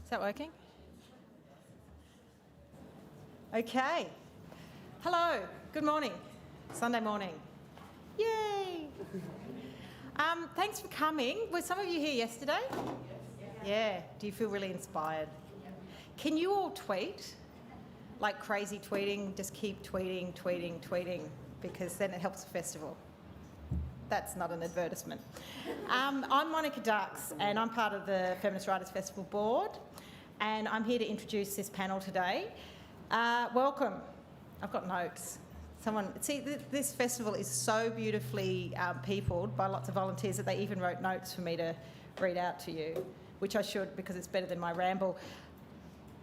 Is that working? Okay. Hello, good morning. Sunday morning. Yay! Thanks for coming. Were some of you here yesterday? Yeah. Do you feel really inspired? Can you all tweet? Like crazy tweeting, just keep tweeting, because then it helps the festival. That's not an advertisement. I'm Monica Dux, and I'm part of the Feminist Writers Festival board, and I'm here to introduce this panel today. Welcome. I've got notes. This festival is so beautifully peopled by lots of volunteers that they even wrote notes for me to read out to you, which I should because it's better than my ramble.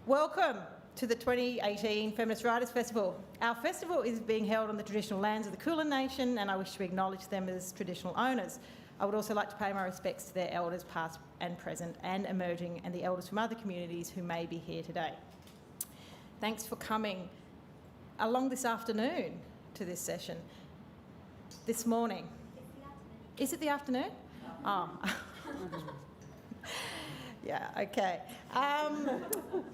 Welcome to the 2018 Feminist Writers Festival. Our festival is being held on the traditional lands of the Kulin Nation, and I wish to acknowledge them as traditional owners. I would also like to pay my respects to their elders past and present and emerging, and the elders from other communities who may be here today. Thanks for coming along this afternoon to this session. This morning. Is it the afternoon? Oh. Yeah, okay.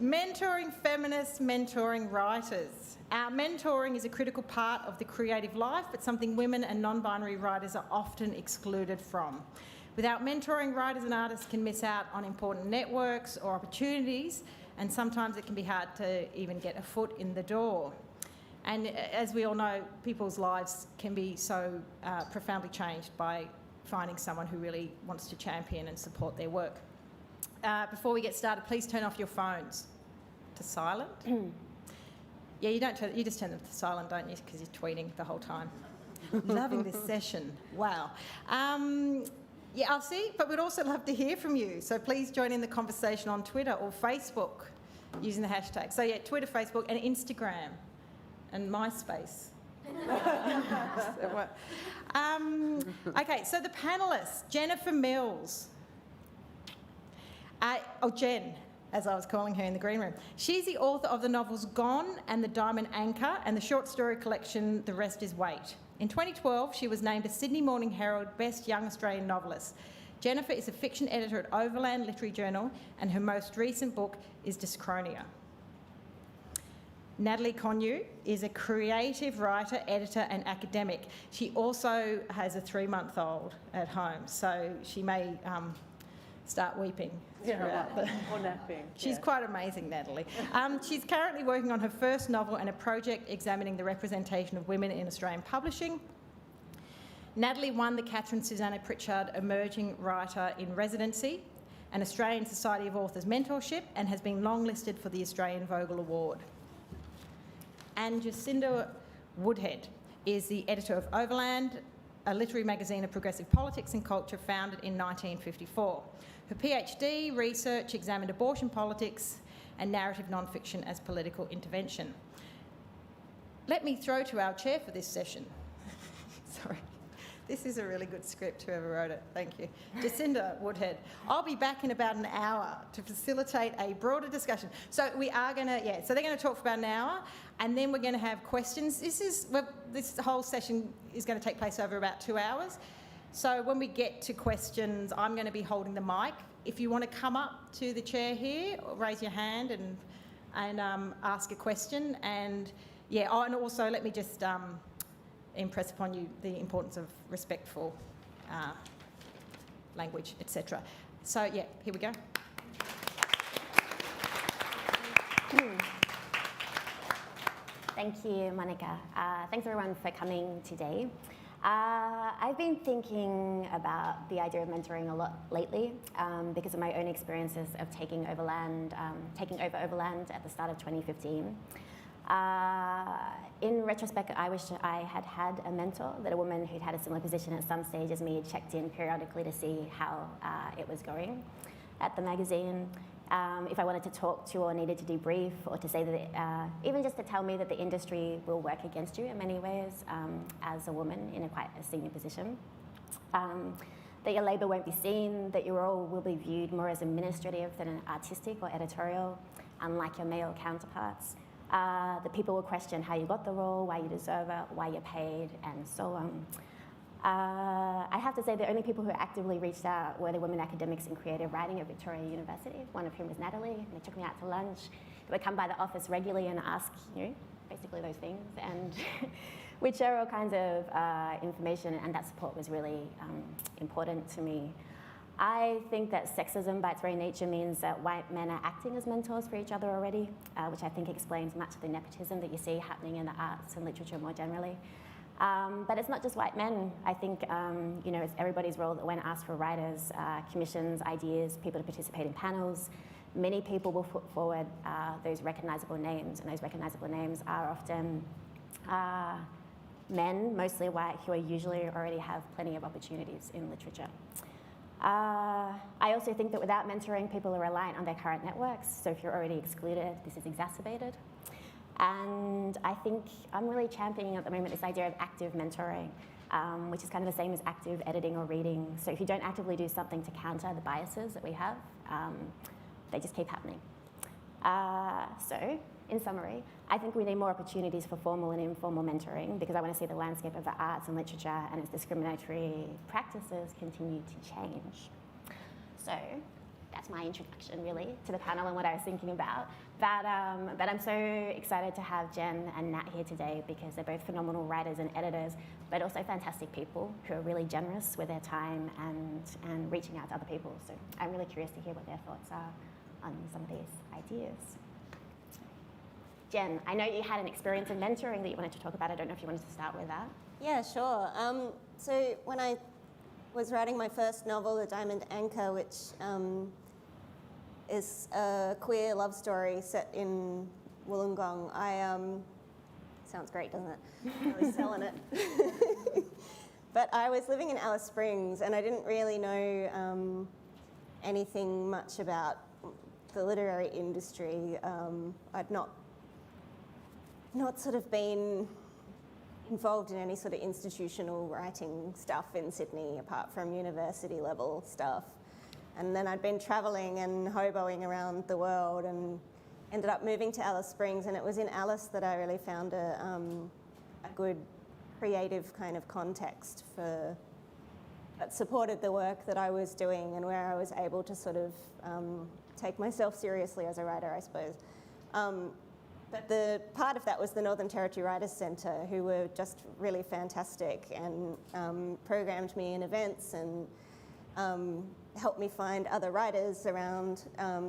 Mentoring feminists, mentoring writers. Our mentoring is a critical part of the creative life, but something women and non-binary writers are often excluded from. Without mentoring, writers and artists can miss out on important networks or opportunities, and sometimes it can be hard to even get a foot in the door. And as we all know, people's lives can be so profoundly changed by finding someone who really wants to champion and support their work. Before we get started, please turn off your phones to silent. Yeah, you just turn them to silent, don't you? Because you're tweeting the whole time. Loving this session. Wow. Yeah, I'll see, but we'd also love to hear from you. So please join in the conversation on Twitter or Facebook using the hashtag. So yeah, Twitter, Facebook, and Instagram, and MySpace. Okay, so the panellists, Jennifer Mills. Jen, as I was calling her in the green room. She's the author of the novels Gone and The Diamond Anchor and the short story collection The Rest Is Wait. In 2012, she was named a Sydney Morning Herald Best Young Australian Novelist. Jennifer is a fiction editor at Overland Literary Journal, and her most recent book is Dyschronia. Natalie Kon-Yu is a creative writer, editor and academic. She also has a 3-month-old at home, so she may start weeping. Or napping. She's quite amazing, Natalie. She's currently working on her first novel and a project examining the representation of women in Australian publishing. Natalie won the Catherine Susanna Pritchard Emerging Writer in Residency, an Australian Society of Authors mentorship, and has been longlisted for the Australian Vogel Award. And Jacinda Woodhead is the editor of Overland, a literary magazine of progressive politics and culture founded in 1954. Her PhD research examined abortion politics and narrative non-fiction as political intervention. Let me throw to our chair for this session. Sorry. This is a really good script, whoever wrote it. Thank you. Jacinda Woodhead. I'll be back in about an hour to facilitate a broader discussion. So we are going to, so they're going to talk for about an hour, and then we're going to have questions. This whole session is going to take place over about 2 hours. So when we get to questions, I'm going to be holding the mic. If you want to come up to the chair here, raise your hand and ask a question. And yeah, and also let me just impress upon you the importance of respectful language, etc. So yeah, here we go. Thank you, Monica. Thanks everyone for coming today. I've been thinking about the idea of mentoring a lot lately because of my own experiences of taking over Overland at the start of 2015. In retrospect, I wish I had had a mentor, that a woman who'd had a similar position at some stage as me had checked in periodically to see how it was going at the magazine. If I wanted to talk to or needed to debrief, or to say that, even just to tell me that the industry will work against you in many ways as a woman in quite a senior position. That your labour won't be seen, that your role will be viewed more as administrative than an artistic or editorial, unlike your male counterparts. That people will question how you got the role, why you deserve it, why you're paid, and so on. I have to say the only people who actively reached out were the women academics in creative writing at Victoria University, one of whom was Natalie, and they took me out to lunch. They would come by the office regularly and ask, basically those things, and we'd share all kinds of information, and that support was really important to me. I think that sexism by its very nature means that white men are acting as mentors for each other already, which I think explains much of the nepotism that you see happening in the arts and literature more generally. But it's not just white men. I think it's everybody's role that when asked for writers, commissions, ideas, people to participate in panels, many people will put forward those recognisable names, and those recognisable names are often men, mostly white, who are usually already have plenty of opportunities in literature. I also think that without mentoring, people are reliant on their current networks. So if you're already excluded, this is exacerbated. And I think I'm really championing at the moment this idea of active mentoring, which is kind of the same as active editing or reading. So if you don't actively do something to counter the biases that we have, they just keep happening. So in summary, I think we need more opportunities for formal and informal mentoring, because I want to see the landscape of the arts and literature and its discriminatory practices continue to change. So that's my introduction, really, to the panel and what I was thinking about. But I'm so excited to have Jen and Nat here today, because they're both phenomenal writers and editors, but also fantastic people who are really generous with their time and reaching out to other people. So I'm really curious to hear what their thoughts are on some of these ideas. Jen, I know you had an experience in mentoring that you wanted to talk about. I don't know if you wanted to start with that. Yeah, sure. So when I was writing my first novel, The Diamond Anchor, which is a queer love story set in Wollongong, sounds great, doesn't it? Really selling it. But I was living in Alice Springs, and I didn't really know anything much about the literary industry. I'd not sort of been involved in any sort of institutional writing stuff in Sydney, apart from university level stuff. And then I'd been travelling and hoboing around the world and ended up moving to Alice Springs, and it was in Alice that I really found a good creative kind of context that supported the work that I was doing, and where I was able to sort of take myself seriously as a writer, I suppose. But the part of that was the Northern Territory Writers Centre, who were just really fantastic and programmed me in events and helped me find other writers around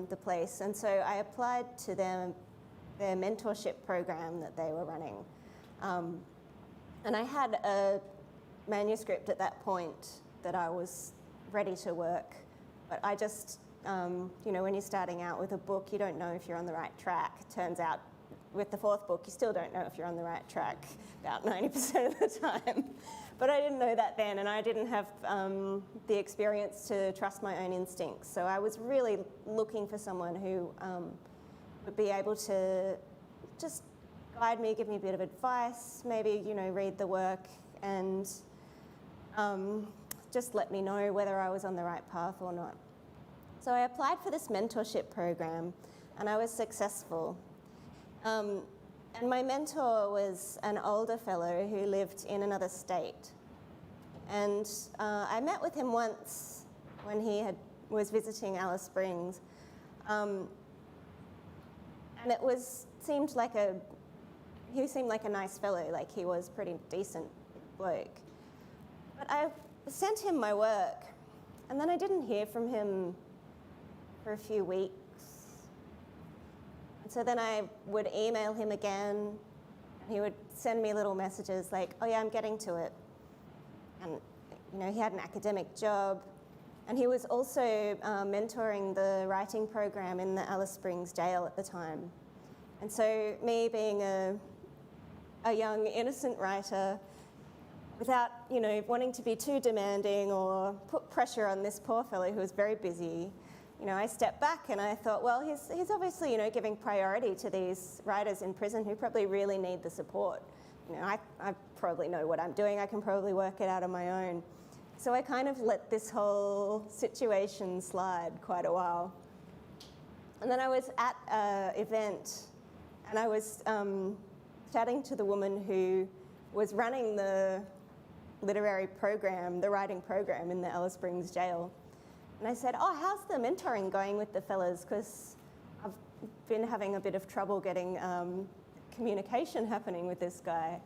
the place. And so I applied to their mentorship program that they were running. And I had a manuscript at that point that I was ready to work, but I just, when you're starting out with a book, you don't know if you're on the right track. Turns out, with the fourth book, you still don't know if you're on the right track about 90% of the time. But I didn't know that then, and I didn't have the experience to trust my own instincts. So I was really looking for someone who would be able to just guide me, give me a bit of advice, maybe, read the work, and just let me know whether I was on the right path or not. So I applied for this mentorship program, and I was successful. And my mentor was an older fellow who lived in another state. And I met with him once when he was visiting Alice Springs. And he seemed like a nice fellow, like he was pretty decent bloke. But I sent him my work, and then I didn't hear from him for a few weeks. So then I would email him again, and he would send me little messages like, oh yeah, I'm getting to it. And he had an academic job, and he was also mentoring the writing program in the Alice Springs jail at the time. And so me being a young innocent writer, without wanting to be too demanding or put pressure on this poor fellow who was very busy, I stepped back and I thought, well, he's obviously, giving priority to these writers in prison who probably really need the support. I probably know what I'm doing. I can probably work it out on my own. So I kind of let this whole situation slide quite a while. And then I was at an event, and I was chatting to the woman who was running the literary program, the writing program in the Alice Springs jail. And I said, oh, how's the mentoring going with the fellas? Because I've been having a bit of trouble getting communication happening with this guy.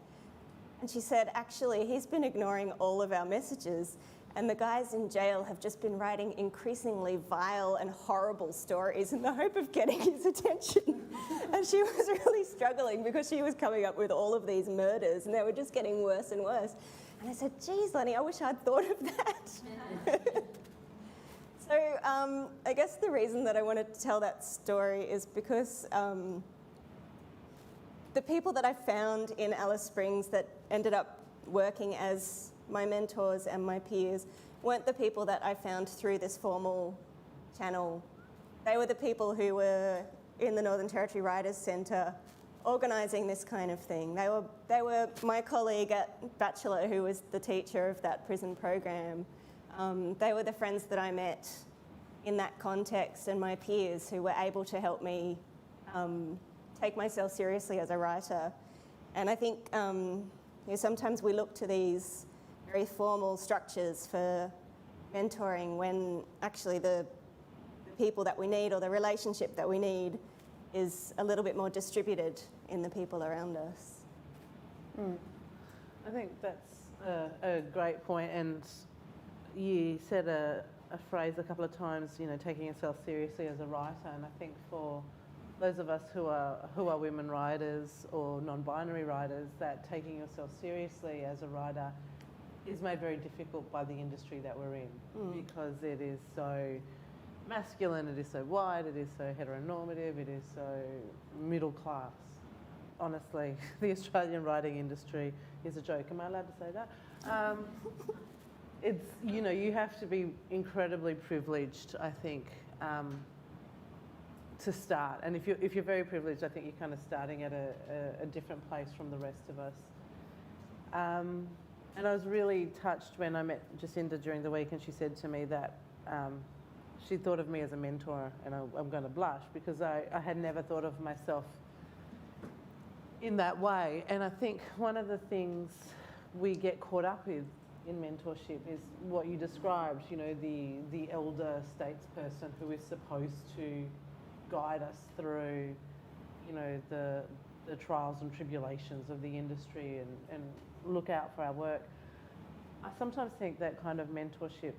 And she said, actually, he's been ignoring all of our messages, and the guys in jail have just been writing increasingly vile and horrible stories in the hope of getting his attention. And she was really struggling because she was coming up with all of these murders, and they were just getting worse and worse. And I said, geez, Lenny, I wish I'd thought of that. So I guess the reason that I wanted to tell that story is because the people that I found in Alice Springs that ended up working as my mentors and my peers weren't the people that I found through this formal channel. They were the people who were in the Northern Territory Writers Centre organising this kind of thing. They were my colleague at Bachelor who was the teacher of that prison program. They were the friends that I met in that context, and my peers who were able to help me take myself seriously as a writer. And I think sometimes we look to these very formal structures for mentoring when actually the people that we need or the relationship that we need is a little bit more distributed in the people around us. I think that's a great point, and you said a phrase a couple of times, taking yourself seriously as a writer, and I think for those of us who are women writers or non-binary writers, that taking yourself seriously as a writer is made very difficult by the industry that we're in, because it is so masculine, it is so white, it is so heteronormative, it is so middle class. Honestly, the Australian writing industry is a joke. Am I allowed to say that? It's, you have to be incredibly privileged, I think, to start. And if you're very privileged, I think you're kind of starting at a different place from the rest of us. And I was really touched when I met Jacinda during the week, and she said to me that she thought of me as a mentor, and I'm going to blush because I had never thought of myself in that way. And I think one of the things we get caught up with in mentorship is what you described, the elder statesperson who is supposed to guide us through, the trials and tribulations of the industry and look out for our work. I sometimes think that kind of mentorship,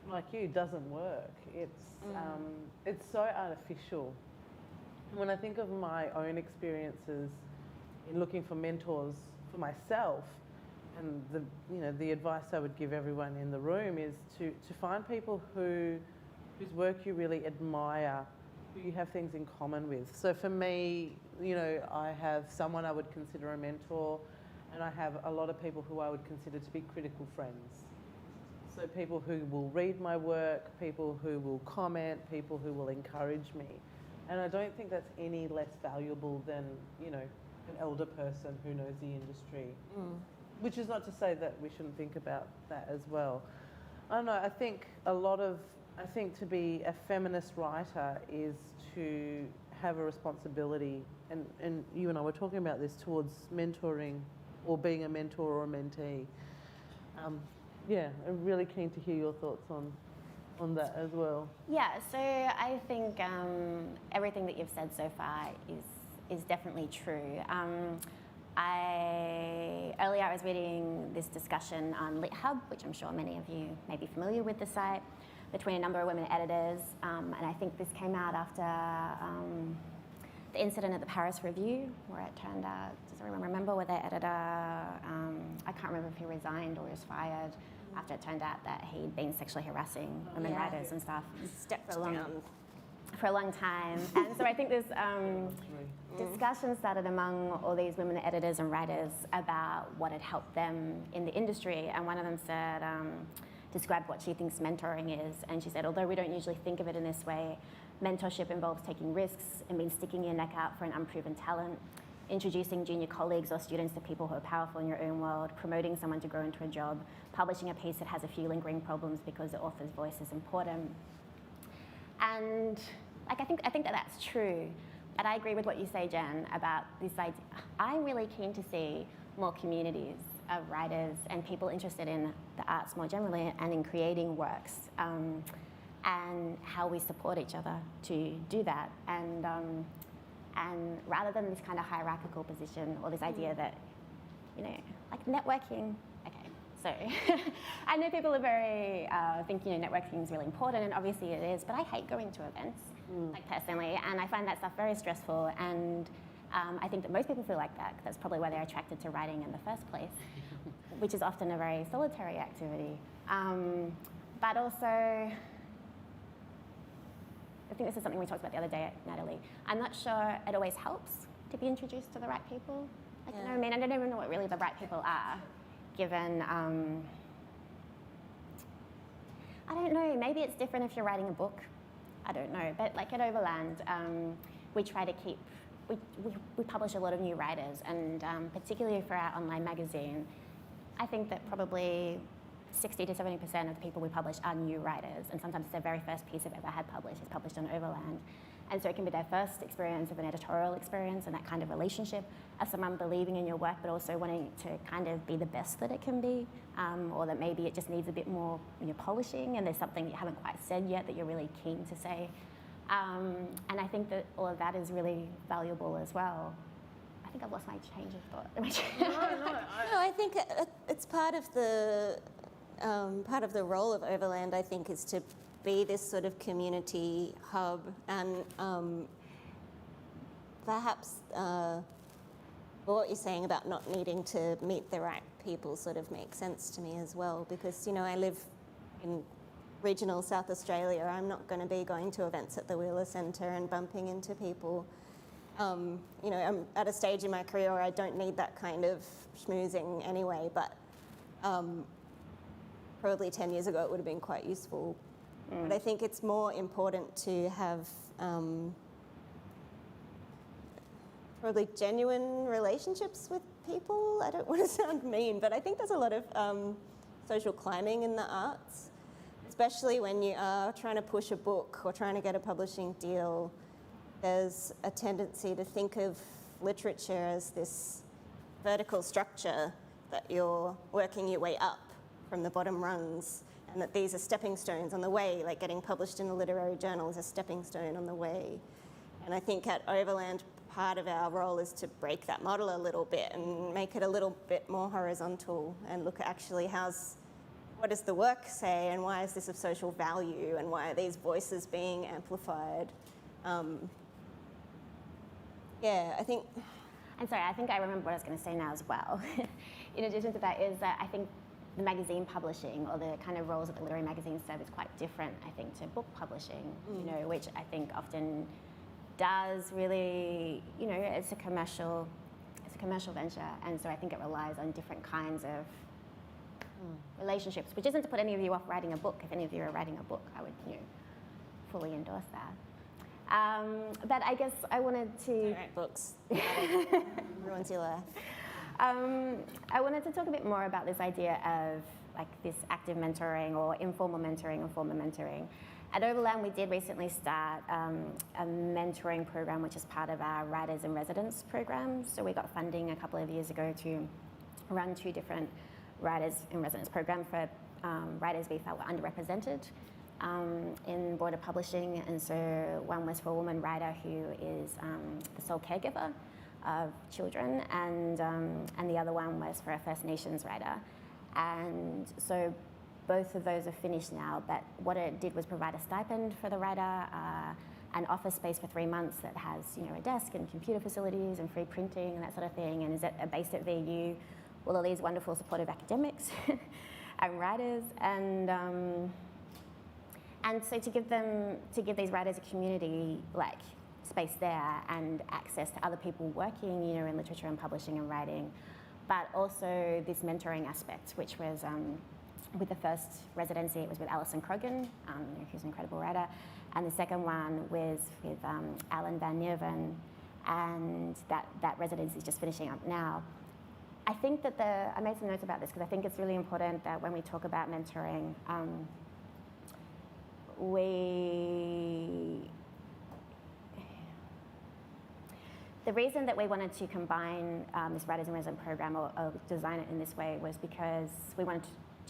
like you, doesn't work. It's so artificial. When I think of my own experiences in looking for mentors for myself, and the advice I would give everyone in the room is to find people whose work you really admire, who you have things in common with. So for me, I have someone I would consider a mentor, and I have a lot of people who I would consider to be critical friends. So people who will read my work, people who will comment, people who will encourage me. And I don't think that's any less valuable than, an elder person who knows the industry. Which is not to say that we shouldn't think about that as well. I don't know, I think to be a feminist writer is to have a responsibility, and you and I were talking about this, towards mentoring or being a mentor or a mentee. I'm really keen to hear your thoughts on that as well. Yeah, so I think everything that you've said so far is definitely true. Earlier I was reading this discussion on LitHub, which I'm sure many of you may be familiar with the site, between a number of women editors, and I think this came out after the incident at the Paris Review, where it turned out, does anyone remember, where the editor, I can't remember if he resigned or was fired, after it turned out that he'd been sexually harassing women writers and stuff for a long time. And so I think there's discussion started among all these women editors and writers about what had helped them in the industry, and one of them said, described what she thinks mentoring is, and she said, although we don't usually think of it in this way, mentorship involves taking risks and means sticking your neck out for an unproven talent, introducing junior colleagues or students to people who are powerful in your own world, promoting someone to grow into a job, publishing a piece that has a few lingering problems because the author's voice is important. And I think that that's true. And I agree with what you say, Jen, about this idea. I'm really keen to see more communities of writers and people interested in the arts more generally and in creating works, and how we support each other to do that. And rather than this kind of hierarchical position or this idea that, you know, like networking, okay, so I know people are very, think, you know, networking is really important, and obviously it is, but I hate going to events, like personally, and I find that stuff very stressful, and I think that most people feel like that. That's probably why they're attracted to writing in the first place, which is often a very solitary activity. But also, I think this is something we talked about the other day, Natalie. I'm not sure it always helps to be introduced to the right people. Like, you know what I mean? I don't even know what really the right people are, given, I don't know, maybe it's different if you're writing a book. I don't know, but like at Overland, we try to keep, we publish a lot of new writers, and particularly for our online magazine, I think that probably 60 to 70% of the people we publish are new writers, and sometimes it's their very first piece they've ever had published is published on Overland. And so it can be their first experience of an editorial experience and that kind of relationship of someone believing in your work, but also wanting to kind of be the best that it can be, or that maybe it just needs a bit more, you know, polishing, and there's something you haven't quite said yet that you're really keen to say. And I think that all of that is really valuable as well. I think I've lost my change of thought. No, I think it's part of the role of Overland, I think, is to be this sort of community hub, and perhaps what you're saying about not needing to meet the right people sort of makes sense to me as well, because, you know, I live in regional South Australia. I'm not going to be going to events at the Wheeler Centre and bumping into people. You know, I'm at a stage in my career where I don't need that kind of schmoozing anyway, but probably 10 years ago it would have been quite useful. But I think it's more important to have probably genuine relationships with people. I don't want to sound mean, but I think there's a lot of social climbing in the arts, especially when you are trying to push a book or trying to get a publishing deal. There's a tendency to think of literature as this vertical structure that you're working your way up from the bottom rungs, and that these are stepping stones on the way, like getting published in a literary journal is a stepping stone on the way. And I think at Overland, part of our role is to break that model a little bit and make it a little bit more horizontal, and look at actually what does the work say, and why is this of social value, and why are these voices being amplified? Yeah, I think... I'm sorry, I think I remember what I was going to say now as well. In addition to that, is that I think the magazine publishing, or the kind of roles that the literary magazines serve, is quite different, I think, to book publishing, you know, which I think often does really, you know, it's a commercial venture, and so I think it relies on different kinds of relationships, which isn't to put any of you off writing a book. If any of you are writing a book, I would, you know, fully endorse that. But I guess I wanted to... Don't write books. Ruins your life. I wanted to talk a bit more about this idea of like this active mentoring or informal mentoring or formal mentoring. At Overland, we did recently start a mentoring program, which is part of our Writers in Residence program. So we got funding a couple of years ago to run 2 different Writers in Residence programs for writers we felt were underrepresented in broader publishing. And so one was for a woman writer who is the sole caregiver of children, and the other one was for a First Nations writer. And so both of those are finished now, but what it did was provide a stipend for the writer, an office space for 3 months that has, you know, a desk and computer facilities and free printing and that sort of thing, and is based at VU with all these wonderful supportive academics and writers, and so to give these writers a community, like space there and access to other people working, you know, in literature and publishing and writing, but also this mentoring aspect, which was with the first residency, it was with Alison Croghan, who's an incredible writer, and the second one was with Alan Van Nierven, and that residency is just finishing up now. I think that I made some notes about this because I think it's really important that when we talk about mentoring, the reason that we wanted to combine this Writers in Resident program or design it in this way was because we wanted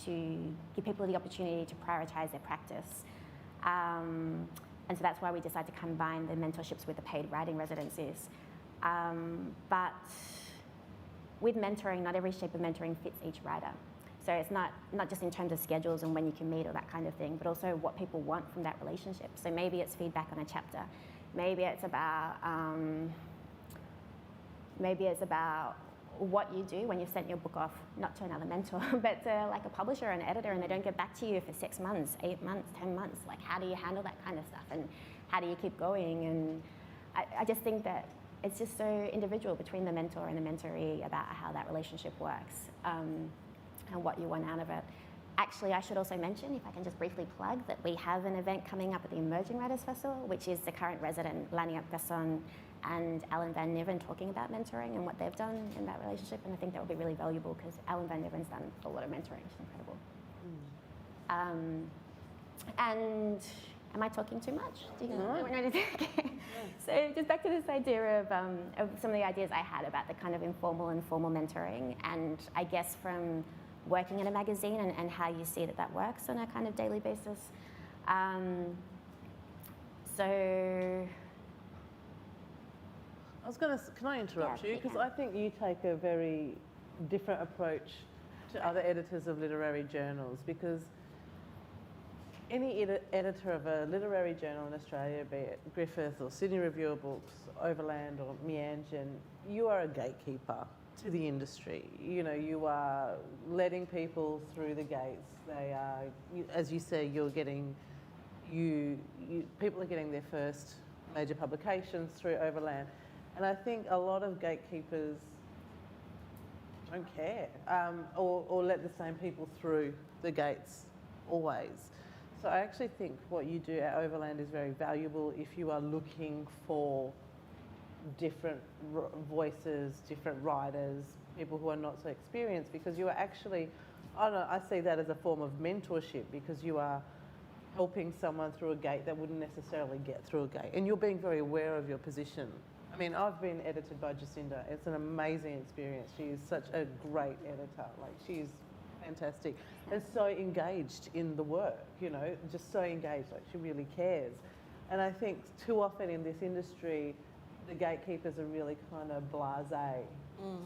to give people the opportunity to prioritise their practice. And so that's why we decided to combine the mentorships with the paid writing residencies. But with mentoring, not every shape of mentoring fits each writer. So it's not just in terms of schedules and when you can meet or that kind of thing, but also what people want from that relationship. So maybe it's feedback on a chapter. Maybe it's about what you do when you've sent your book off, not to another mentor, but to like a publisher or an editor, and they don't get back to you for 6 months, 8 months, 10 months. Like, how do you handle that kind of stuff? And how do you keep going? And I just think that it's just so individual between the mentor and the mentoree about how that relationship works and what you want out of it. Actually, I should also mention, if I can just briefly plug, that we have an event coming up at the Emerging Writers Festival, which is the current resident, Laniak Besson and Alan Van Niven, talking about mentoring and what they've done in that relationship. And I think that will be really valuable because Alan Van Niven's done a lot of mentoring. It's incredible. And am I talking too much? Do you want me to okay. So just back to this idea of some of the ideas I had about the kind of informal and formal mentoring, and I guess from working in a magazine and how you see that works on a kind of daily basis. So I was going to, can I interrupt you? Because I think you take a very different approach to other editors of literary journals, because any editor of a literary journal in Australia, be it Griffith or Sydney Review of Books, Overland or Meanjin, you are a gatekeeper to the industry. You know, you are letting people through the gates. They are, as you say, you're getting, people are getting their first major publications through Overland. And I think a lot of gatekeepers don't care or let the same people through the gates always. So I actually think what you do at Overland is very valuable if you are looking for different voices, different writers, people who are not so experienced, because you are actually, I don't know, I see that as a form of mentorship, because you are helping someone through a gate that wouldn't necessarily get through a gate, and you're being very aware of your position. I mean, I've been edited by Jacinda. It's an amazing experience. She is such a great editor. Like, she's fantastic and so engaged in the work, you know, just so engaged, like she really cares. And I think too often in this industry, the gatekeepers are really kind of blasé.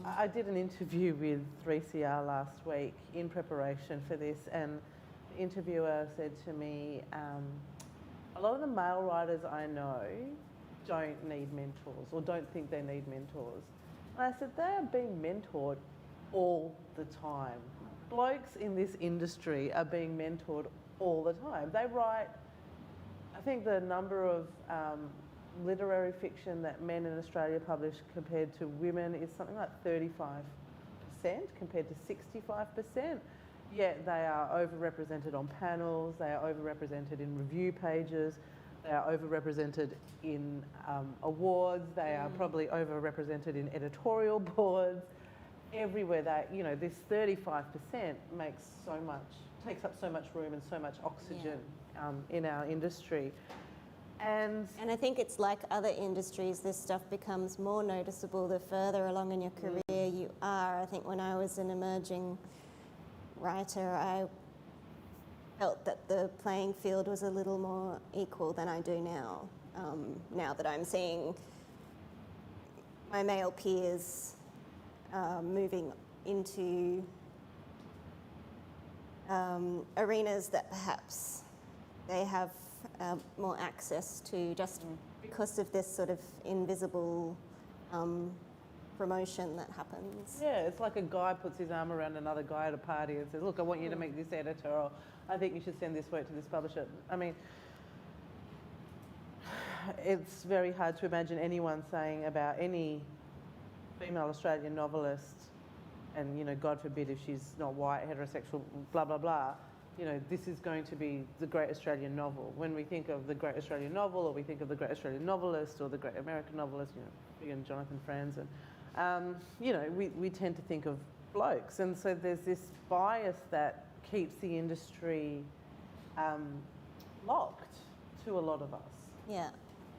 I did an interview with 3CR last week in preparation for this, and the interviewer said to me, a lot of the male writers I know don't need mentors or don't think they need mentors. And I said, they are being mentored all the time. Blokes in this industry are being mentored all the time. They write, I think the number of literary fiction that men in Australia publish compared to women is something like 35% compared to 65%. Yet they are overrepresented on panels, they are overrepresented in review pages, they are overrepresented in awards, they are probably overrepresented in editorial boards. Everywhere that, you know, this 35% makes so much, takes up so much room and so much oxygen in our industry. And I think it's like other industries, this stuff becomes more noticeable the further along in your career you are. I think when I was an emerging writer, I felt that the playing field was a little more equal than I do now. Now that I'm seeing my male peers moving into arenas that perhaps they have more access to, just because of this sort of invisible promotion that happens. yeah, it's like a guy puts his arm around another guy at a party and says, look, I want you to make this editor, or I think you should send this work to this publisher. I mean, it's very hard to imagine anyone saying about any female Australian novelist, and, you know, God forbid if she's not white, heterosexual, blah, blah, blah, you know, this is going to be the great Australian novel. When we think of the great Australian novel, or we think of the great Australian novelist, or the great American novelist, you know, again, Jonathan Franzen, you know, we tend to think of blokes. And so there's this bias that keeps the industry locked to a lot of us. Yeah.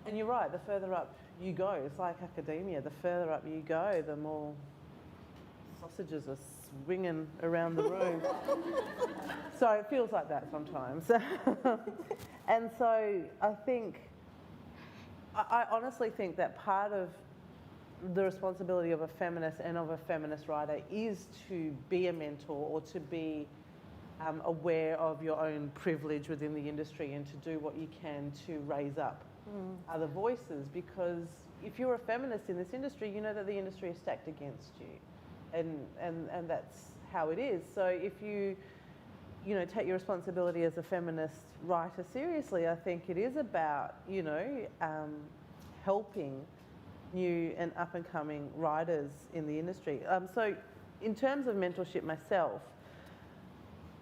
And you're right, the further up you go. It's like academia. The further up you go, the more sausages are swinging around the room. So it feels like that sometimes. And so I honestly think that part of the responsibility of a feminist and of a feminist writer is to be a mentor or to be aware of your own privilege within the industry and to do what you can to raise up other voices, because if you're a feminist in this industry, you know that the industry is stacked against you, and that's how it is. So if you take your responsibility as a feminist writer seriously, I think it is about helping new and up and coming writers in the industry. So in terms of mentorship myself,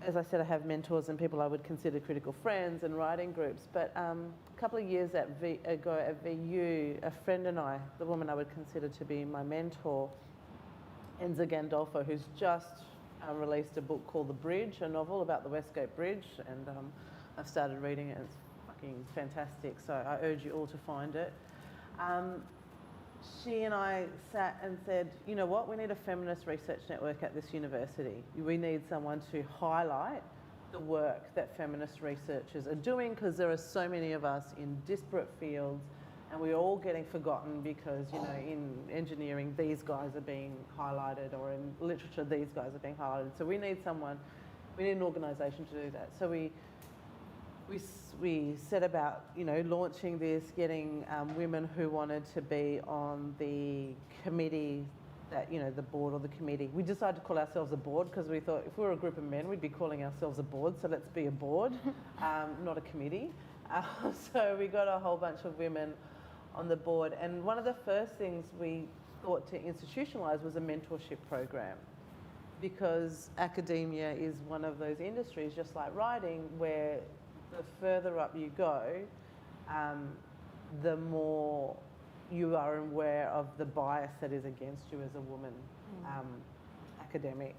as I said, I have mentors and people I would consider critical friends and writing groups. But a couple of years ago at VU, a friend and I, the woman I would consider to be my mentor, Enza Gandolfo, who's just released a book called The Bridge, a novel about the Westgate Bridge, and I've started reading it. It's fucking fantastic, so I urge you all to find it. She and I sat and said, you know what, we need a feminist research network at this university. We need someone to highlight the work that feminist researchers are doing, because there are so many of us in disparate fields and we're all getting forgotten because, in engineering, these guys are being highlighted, or in literature, these guys are being highlighted. So we need an organisation to do that. So we set about, launching this, getting women who wanted to be on the committee, that, the board or the committee. We decided to call ourselves a board because we thought if we were a group of men, we'd be calling ourselves a board, so let's be a board, not a committee. So we got a whole bunch of women on the board, and one of the first things we thought to institutionalise was a mentorship program, because academia is one of those industries, just like writing, where the further up you go, the more you are aware of the bias that is against you as a woman academic.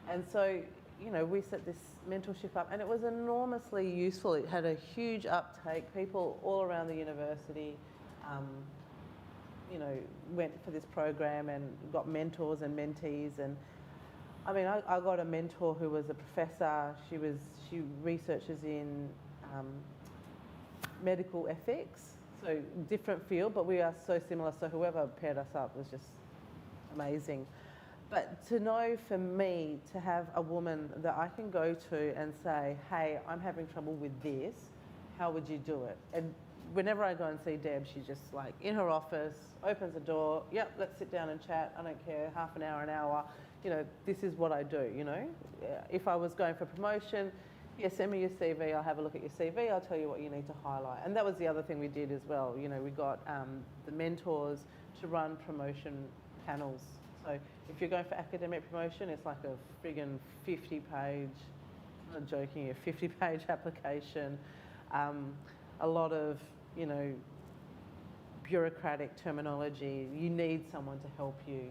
And so, we set this mentorship up, and it was enormously useful. It had a huge uptake. People all around the university, went for this program and got mentors and mentees. And I mean, I got a mentor who was a professor. She researches in medical ethics, so different field, but we are so similar. So whoever paired us up was just amazing. But to know, for me, to have a woman that I can go to and say, hey, I'm having trouble with this, how would you do it? And whenever I go and see Deb, she's just like in her office, opens the door, yep, let's sit down and chat, I don't care, half an hour, this is what I do, If I was going for promotion, yeah, send me your CV, I'll have a look at your CV, I'll tell you what you need to highlight. And that was the other thing we did as well. We got the mentors to run promotion panels. So if you're going for academic promotion, it's like a friggin' 50-page, I'm not joking, a 50-page application, a lot of, bureaucratic terminology. You need someone to help you,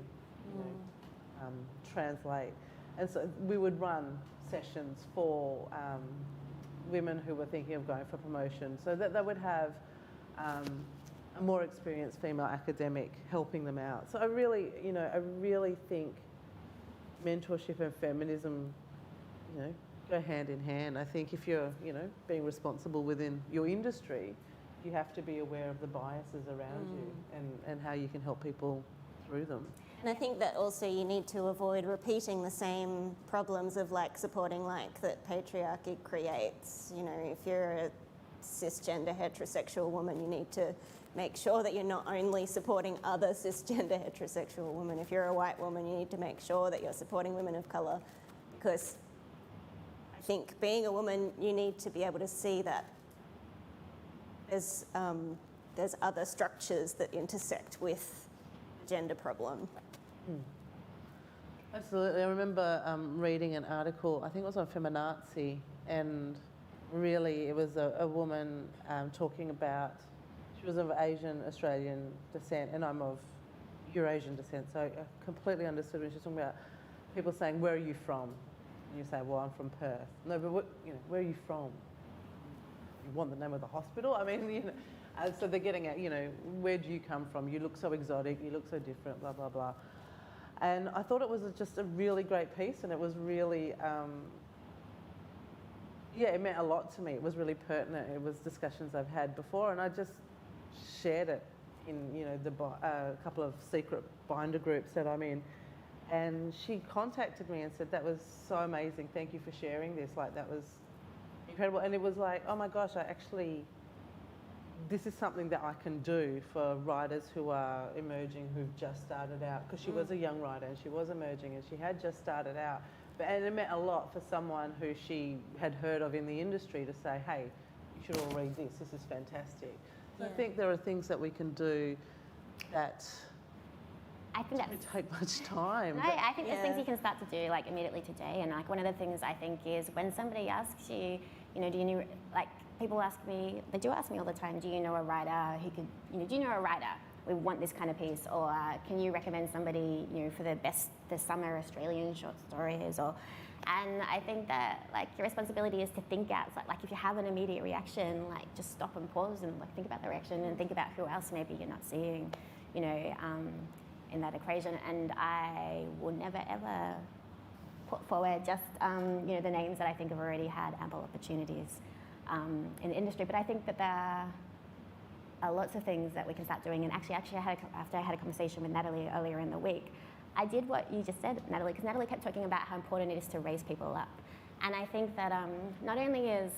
translate. And so we would run sessions for women who were thinking of going for promotion, so that they would have a more experienced female academic helping them out. So I really think mentorship and feminism, go hand in hand. I think if you're, being responsible within your industry, you have to be aware of the biases around you and how you can help people through them. And I think that also you need to avoid repeating the same problems of supporting that patriarchy creates. If you're a cisgender heterosexual woman, you need to make sure that you're not only supporting other cisgender heterosexual women. If you're a white woman, you need to make sure that you're supporting women of colour, because I think being a woman, you need to be able to see that there's other structures that intersect with the gender problem. Absolutely. I remember reading an article, I think it was on Feminazi, and really it was a woman talking about, she was of Asian Australian descent, and I'm of Eurasian descent, so I completely understood when she was talking about people saying, where are you from? And you say, well, I'm from Perth. No, but where are you from? You want the name of the hospital? I mean, So they're getting at, you know, where do you come from? You look so exotic, you look so different, blah, blah, blah. And I thought it was just a really great piece, and it was really, yeah, it meant a lot to me. It was really pertinent. It was discussions I've had before, and I just shared it in, you know, a couple of secret binder groups that I'm in. And she contacted me and said, that was so amazing. Thank you for sharing this. Like, that was incredible. And it was like, oh my gosh, this is something that I can do for writers who are emerging, who've just started out. Because she was a young writer and she was emerging and she had just started out. And it meant a lot for someone who she had heard of in the industry to say, hey, you should all read this. This is fantastic. So I think there are things that we can do that I think don't take much time. No, I think there's things you can start to do like immediately today. And like one of the things I think is when somebody asks you, you know, do you know, like people ask me, they do ask me all the time, do you know a writer who could, you know, do you know a writer? We want this kind of piece, or can you recommend somebody, you know, for the summer Australian short stories, or, and I think that like your responsibility is to think outside. Like if you have an immediate reaction, like just stop and pause and like think about the reaction and think about who else maybe you're not seeing, you know, in that equation. And I will never ever put forward just you know, the names that I think have already had ample opportunities in the industry. But I think that there are lots of things that we can start doing. And actually after I had a conversation with Natalie earlier in the week, I did what you just said, Natalie, because Natalie kept talking about how important it is to raise people up. And I think that not only is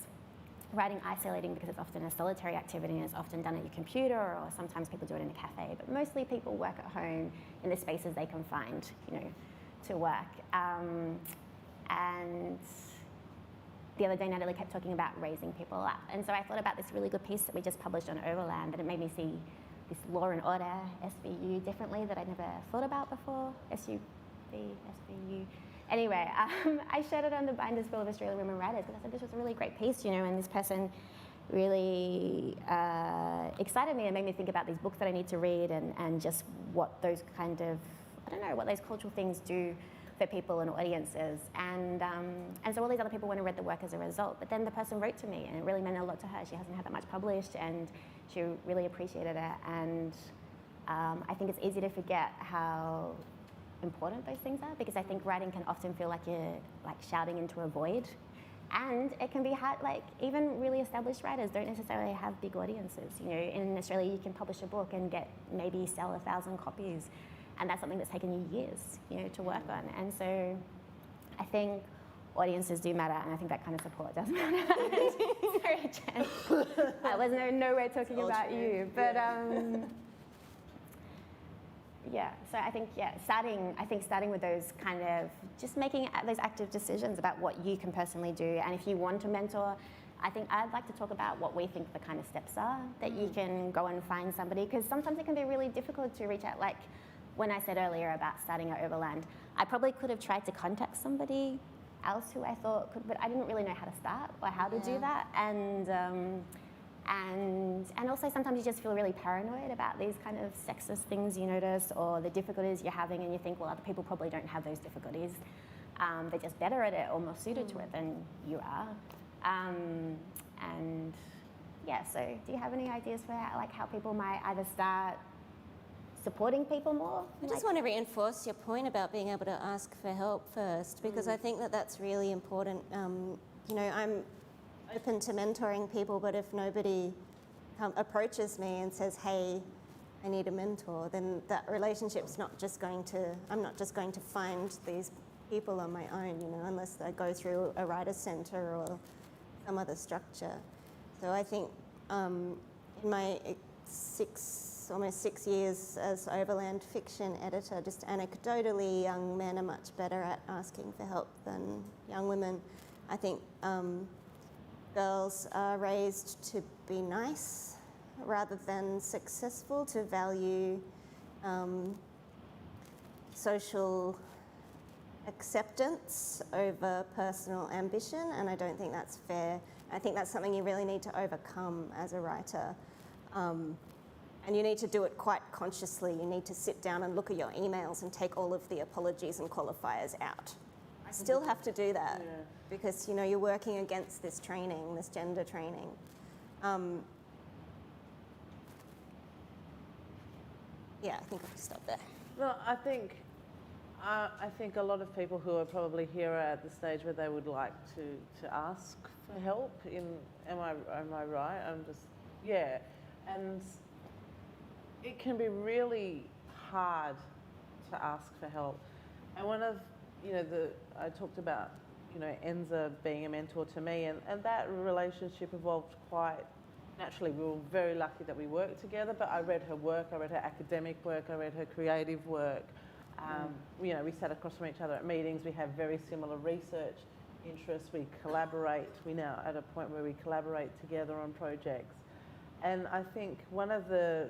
writing isolating because it's often a solitary activity and it's often done at your computer, or sometimes people do it in a cafe, but mostly people work at home in the spaces they can find, you know, to work. And the other day, Natalie kept talking about raising people up. And so I thought about this really good piece that we just published on Overland, and it made me see this law and order, SVU, differently that I'd never thought about before. SUV, SVU. Anyway, I shared it on the Binders Bill of Australian Women Writers because I said this was a really great piece, you know, and this person really excited me and made me think about these books that I need to read and just what those kind of, I don't know, what those cultural things do for people and audiences. And so all these other people went and read the work as a result. But then the person wrote to me and it really meant a lot to her. She hasn't had that much published and she really appreciated it. And I think it's easy to forget how important those things are, because I think writing can often feel like you're like shouting into a void. And it can be hard, like even really established writers don't necessarily have big audiences. You know, in Australia you can publish a book and maybe sell 1,000 copies. And that's something that's taken you years, you know, to work on. And so I think audiences do matter, and I think that kind of support does matter. Sorry, Jen. I was nowhere talking about you. But yeah, so I think, starting with those kind of, just making those active decisions about what you can personally do. And if you want to mentor, I think I'd like to talk about what we think the kind of steps are that you can go and find somebody, because sometimes it can be really difficult to reach out. Like when I said earlier about starting at Overland, I probably could have tried to contact somebody else who I thought could, but I didn't really know how to start or how to do that. And also sometimes you just feel really paranoid about these kind of sexist things you notice, or the difficulties you're having, and you think, well, other people probably don't have those difficulties. They're just better at it or more suited to it than you are. And yeah, so do you have any ideas for how people might either start supporting people more? I just want to reinforce your point about being able to ask for help first, because I think that that's really important. You know, I'm open to mentoring people, but if nobody approaches me and says, hey, I need a mentor, then that relationship's not just going to, I'm not just going to find these people on my own, you know, unless I go through a writer's centre or some other structure. So I think in my almost 6 years as Overland fiction editor, just anecdotally, young men are much better at asking for help than young women. I think girls are raised to be nice rather than successful, to value social acceptance over personal ambition, and I don't think that's fair. I think that's something you really need to overcome as a writer. And you need to do it quite consciously. You need to sit down and look at your emails and take all of the apologies and qualifiers out. I still have to do that because, you know, you're working against this training, this gender training. yeah, I think I'll stop there. No, I think a lot of people who are probably here are at the stage where they would like to ask for help. Am I right? And it can be really hard to ask for help. And one of I talked about Enza being a mentor to me, and that relationship evolved quite naturally. We were very lucky that we worked together, but I read her work, I read her academic work, I read her creative work. We sat across from each other at meetings, we have very similar research interests, we collaborate. We're now at a point where we collaborate together on projects. And I think one of the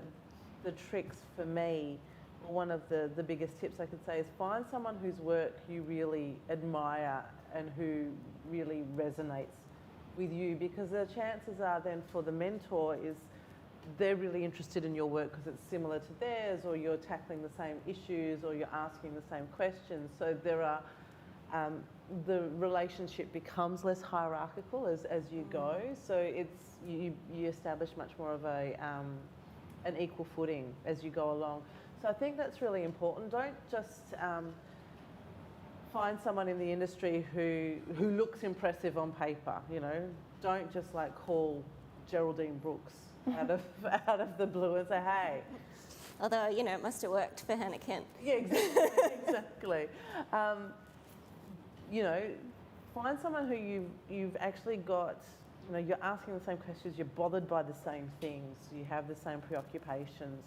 tricks for me, or one of the biggest tips I could say, is find someone whose work you really admire and who really resonates with you, because the chances are then for the mentor is they're really interested in your work because it's similar to theirs, or you're tackling the same issues, or you're asking the same questions. So there are, the relationship becomes less hierarchical as you go. So you establish much more of an equal footing as you go along. So I think that's really important. Don't just find someone in the industry who looks impressive on paper. Don't just like call Geraldine Brooks out of the blue and say, hey. Although, it must have worked for Hannah Kent. Yeah, exactly. Find someone who you've actually got, you're asking the same questions, you're bothered by the same things, you have the same preoccupations,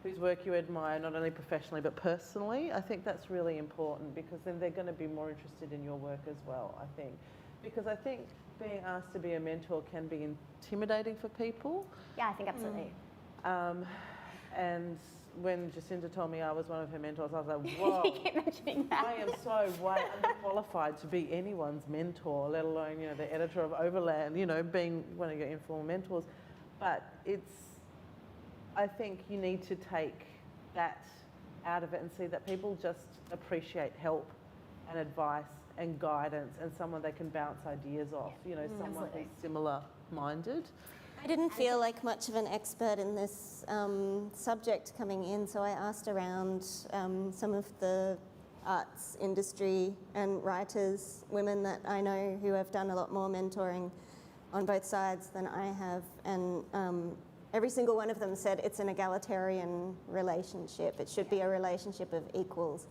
whose work you admire, not only professionally but personally. I think that's really important, because then they're going to be more interested in your work as well, I think. Because I think being asked to be a mentor can be intimidating for people. Yeah, I think absolutely. And when Jacinda told me I was one of her mentors, I was like, whoa. You keep mentioning that. I am so way underqualified to be anyone's mentor, let alone, the editor of Overland, being one of your informal mentors. But I think you need to take that out of it and see that people just appreciate help and advice and guidance and someone they can bounce ideas off, someone who's similar-minded. I didn't feel like much of an expert in this subject coming in, so I asked around some of the arts industry and writers, women that I know who have done a lot more mentoring on both sides than I have, and every single one of them said it's an egalitarian relationship. It should be a relationship of equals.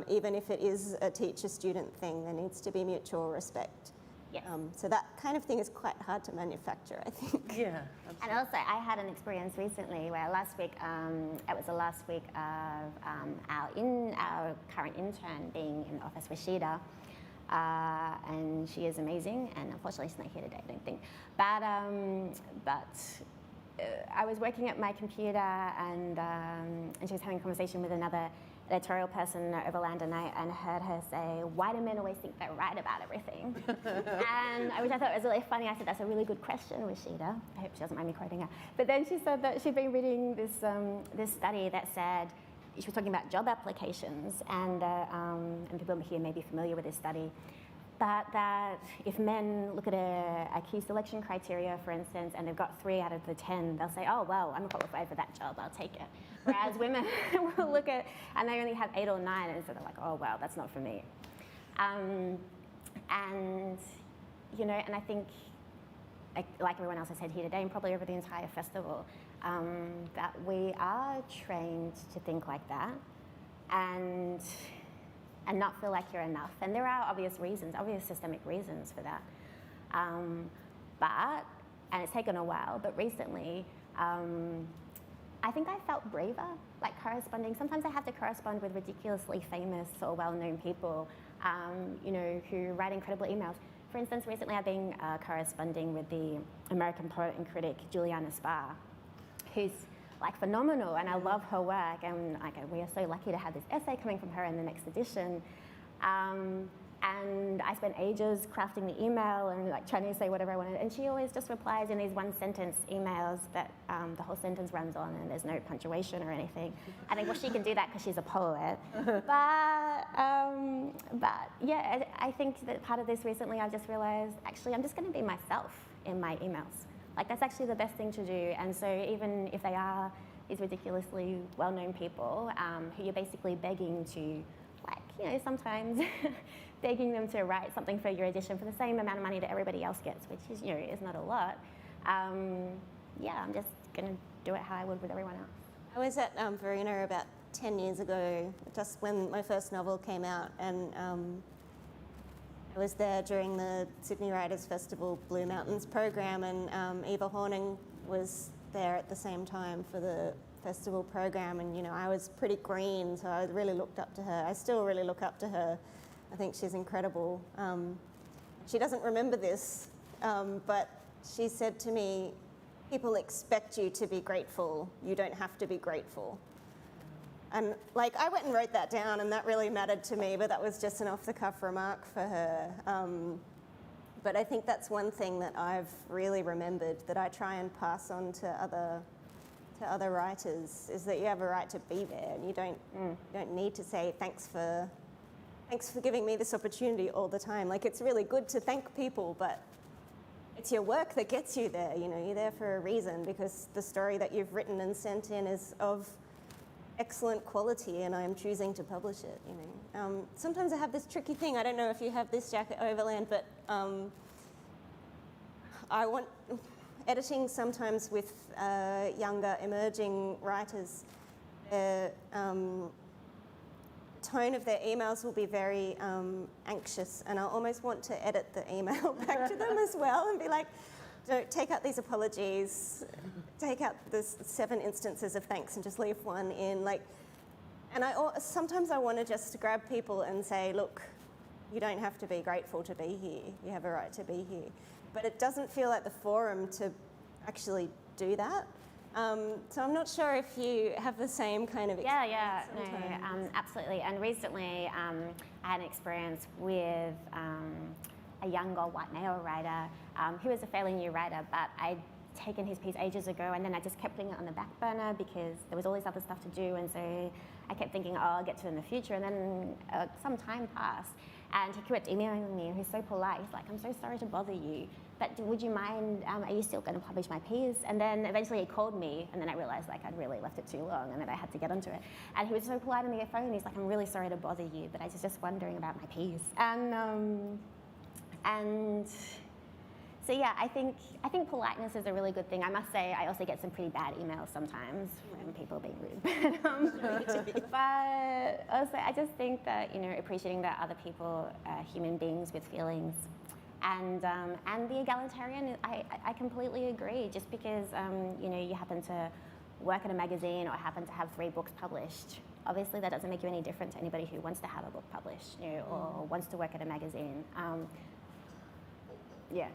Even if it is a teacher-student thing, there needs to be mutual respect. Yes. So that kind of thing is quite hard to manufacture, I think. Yeah, absolutely. And also, I had an experience recently where last week, it was the last week of our current intern being in the office with Sheeta. And she is amazing, and unfortunately she's not here today, I don't think. But I was working at my computer, and she was having a conversation with another editorial person over Land and Night, and heard her say, why do men always think they're right about everything? And which I thought was really funny. I said, that's a really good question with Sheeta. I hope she doesn't mind me quoting her. But then she said that she'd been reading this study that said, she was talking about job applications, and people here may be familiar with this study, but that if men look at a key selection criteria, for instance, and they've got 3 out of the 10, they'll say, oh, well, I'm qualified for that job, I'll take it. Whereas women will look at, and they only have 8 or 9, and so they're like, oh, wow, that's not for me. And I think, like everyone else has said here today, and probably over the entire festival, that we are trained to think like that, and not feel like you're enough. And there are obvious reasons, obvious systemic reasons for that. And it's taken a while, but recently, I think I felt braver, like corresponding. Sometimes I have to correspond with ridiculously famous or well-known people, who write incredible emails. For instance, recently I've been corresponding with the American poet and critic Juliana Spar, who's like phenomenal, and I love her work, and we are so lucky to have this essay coming from her in the next edition. And I spent ages crafting the email and like trying to say whatever I wanted, and she always just replies in these 1-sentence emails that the whole sentence runs on and there's no punctuation or anything. I think, well, she can do that because she's a poet. But yeah, I think that part of this recently I've just realised, actually, I'm just going to be myself in my emails. Like, that's actually the best thing to do. And so even if they are these ridiculously well-known people who you're basically begging to, like, you know, sometimes begging them to write something for your edition for the same amount of money that everybody else gets, which is, you know, is not a lot. Yeah, I'm just going to do it how I would with everyone else. I was at Verena about 10 years ago, just when my first novel came out, and I was there during the Sydney Writers' Festival Blue Mountains program, and Eva Horning was there at the same time for the festival program, and, you know, I was pretty green, so I really looked up to her. I still really look up to her. I think she's incredible. She doesn't remember this, but she said to me, people expect you to be grateful. You don't have to be grateful. And like, I went and wrote that down, and that really mattered to me, but that was just an off-the-cuff remark for her. But I think that's one thing that I've really remembered that I try and pass on to other writers, is that you have a right to be there, and you don't need to say thanks for giving me this opportunity all the time. Like, it's really good to thank people, but it's your work that gets you there. You know, you're there for a reason, because the story that you've written and sent in is of excellent quality, and I'm choosing to publish it. You know, sometimes I have this tricky thing. I don't know if you have this, Jack, at Overland, but I want editing sometimes with younger emerging writers. The tone of their emails will be very anxious, and I almost want to edit the email back to them as well and be like, don't take out these apologies, take out the 7 instances of thanks and just leave one in. Like, and sometimes I want to just grab people and say, look, you don't have to be grateful to be here. You have a right to be here. But it doesn't feel like the forum to actually do that. So I'm not sure if you have the same kind of experience. Yeah, no, absolutely. And recently I had an experience with a younger white male writer who was a fairly new writer, but I'd taken his piece ages ago, and then I just kept putting it on the back burner because there was all this other stuff to do, and so I kept thinking, oh, I'll get to it in the future, and then some time passed, and he kept emailing me, and he's so polite. He's like, I'm so sorry to bother you, but would you mind, are you still going to publish my piece? And then eventually he called me, and then I realized like I'd really left it too long, and then I had to get onto it. And he was so polite on the phone. He's like, I'm really sorry to bother you, but I was just wondering about my piece. And so yeah, I think politeness is a really good thing. I must say, I also get some pretty bad emails sometimes from people being rude. But also, I just think that, you know, appreciating that other people are human beings with feelings, and the egalitarian, I completely agree. Just because you know, you happen to work at a magazine or happen to have 3 books published, obviously that doesn't make you any different to anybody who wants to have a book published, you know, or wants to work at a magazine. Yeah,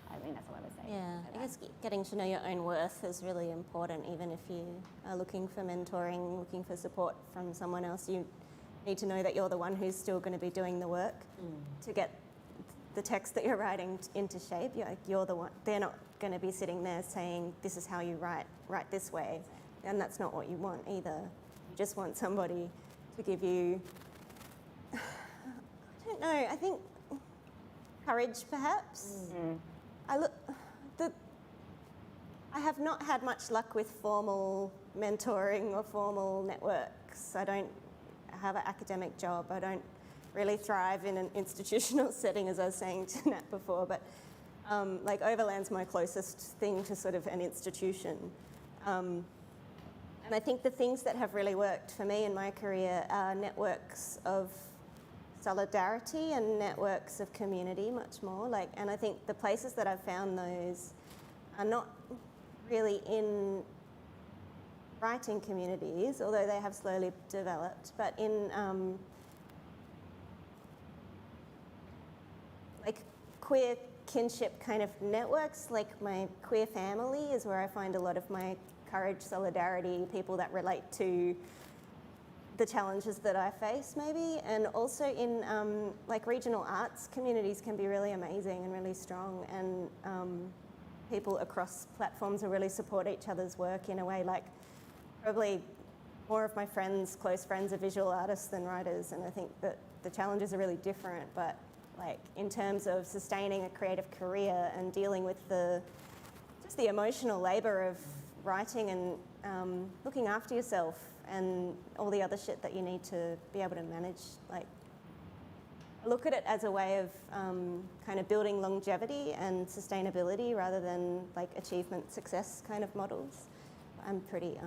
I mean, that's all I would say. Yeah, I guess getting to know your own worth is really important. Even if you are looking for mentoring, looking for support from someone else, you need to know that you're the one who's still going to be doing the work to get the text that you're writing into shape. You're the one. They're not going to be sitting there saying, this is how you write this way. And that's not what you want either. You just want somebody to give you, I don't know, I think courage perhaps. I have not had much luck with formal mentoring or formal networks. I don't have an academic job. I don't really thrive in an institutional setting, as I was saying to Nat before, but like Overland's my closest thing to sort of an institution. And I think the things that have really worked for me in my career are networks of solidarity and networks of community much more. And I think the places that I've found those are not really in writing communities, although they have slowly developed, but in like queer kinship kind of networks. Like my queer family is where I find a lot of my courage, solidarity, people that relate to the challenges that I face maybe, and also in like regional arts communities can be really amazing and really strong, and people across platforms will really support each other's work in a way. Like probably more of my friends, close friends, are visual artists than writers, and I think that the challenges are really different, but like in terms of sustaining a creative career and dealing with just the emotional labour of writing and looking after yourself and all the other shit that you need to be able to manage. Like, look at it as a way of kind of building longevity and sustainability rather than like achievement success kind of models. I'm pretty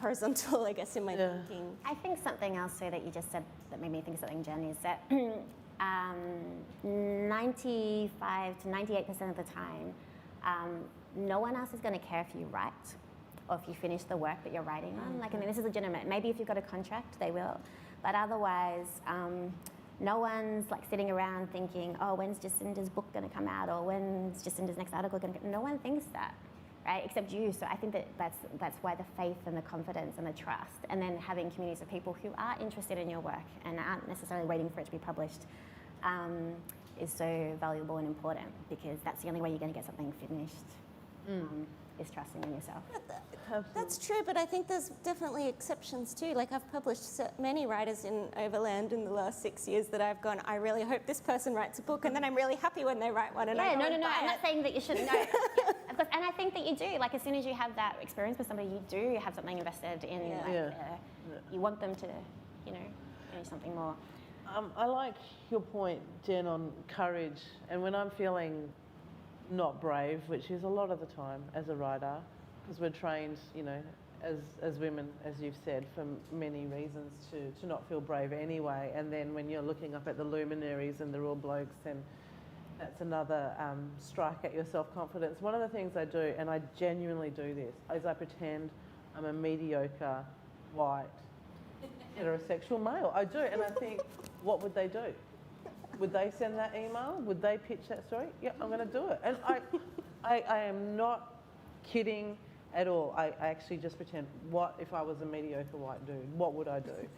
horizontal, I guess, in my thinking. I think something else too that you just said that made me think of something, Jen, is that 95 to 98% of the time, no one else is going to care if you write or if you finish the work that you're writing on. Like, I mean, this is legitimate. Maybe if you've got a contract, they will. But otherwise, no one's like sitting around thinking, oh, when's Jacinda's book going to come out? Or when's Jacinda's next article going to come? No one thinks that, right? Except you. So I think that's why the faith and the confidence and the trust, and then having communities of people who are interested in your work and aren't necessarily waiting for it to be published, is so valuable and important, because that's the only way you're going to get something finished, is trusting in yourself. That's true, but I think there's definitely exceptions too. Like, I've published many writers in Overland in the last 6 years that I've gone, I really hope this person writes a book, and then I'm really happy when they write one. And Yeah, I go and no. buy I'm it. not saying that you shouldn't know. Yeah, of course, and I think that you do. Like, as soon as you have that experience with somebody, you do have something invested in. Yeah. Like, Yeah. You want them to, do something more. I like your point, Jen, on courage. And when I'm feeling not brave, which is a lot of the time as a writer, because we're trained, as women, as you've said, for many reasons to not feel brave anyway. And then when you're looking up at the luminaries and they're all blokes, then that's another strike at your self-confidence. One of the things I do, and I genuinely do this, is I pretend I'm a mediocre, white, heterosexual male. I do, and I think, what would they do? Would they send that email? Would they pitch that story? Yeah, I'm going to do it. And I am not kidding at all. I actually just pretend, what if I was a mediocre white dude? What would I do?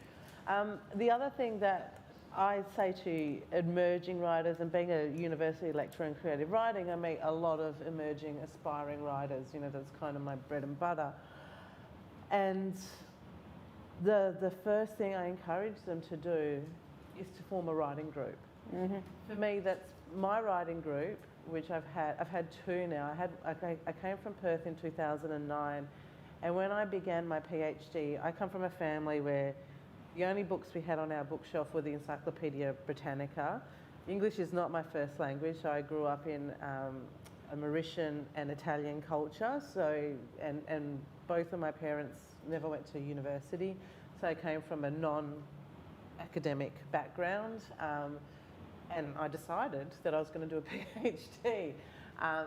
The other thing that I say to emerging writers, and being a university lecturer in creative writing, I meet a lot of emerging, aspiring writers. That's kind of my bread and butter. And the first thing I encourage them to do is to form a writing group. Mm-hmm. For me, that's my writing group, which I've had two now. I came from Perth in 2009, and when I began my PhD, I come from a family where the only books we had on our bookshelf were the Encyclopedia Britannica. English is not my first language, so I grew up in a Mauritian and Italian culture. So, and both of my parents never went to university, so I came from a non-academic background. And I decided that I was going to do a PhD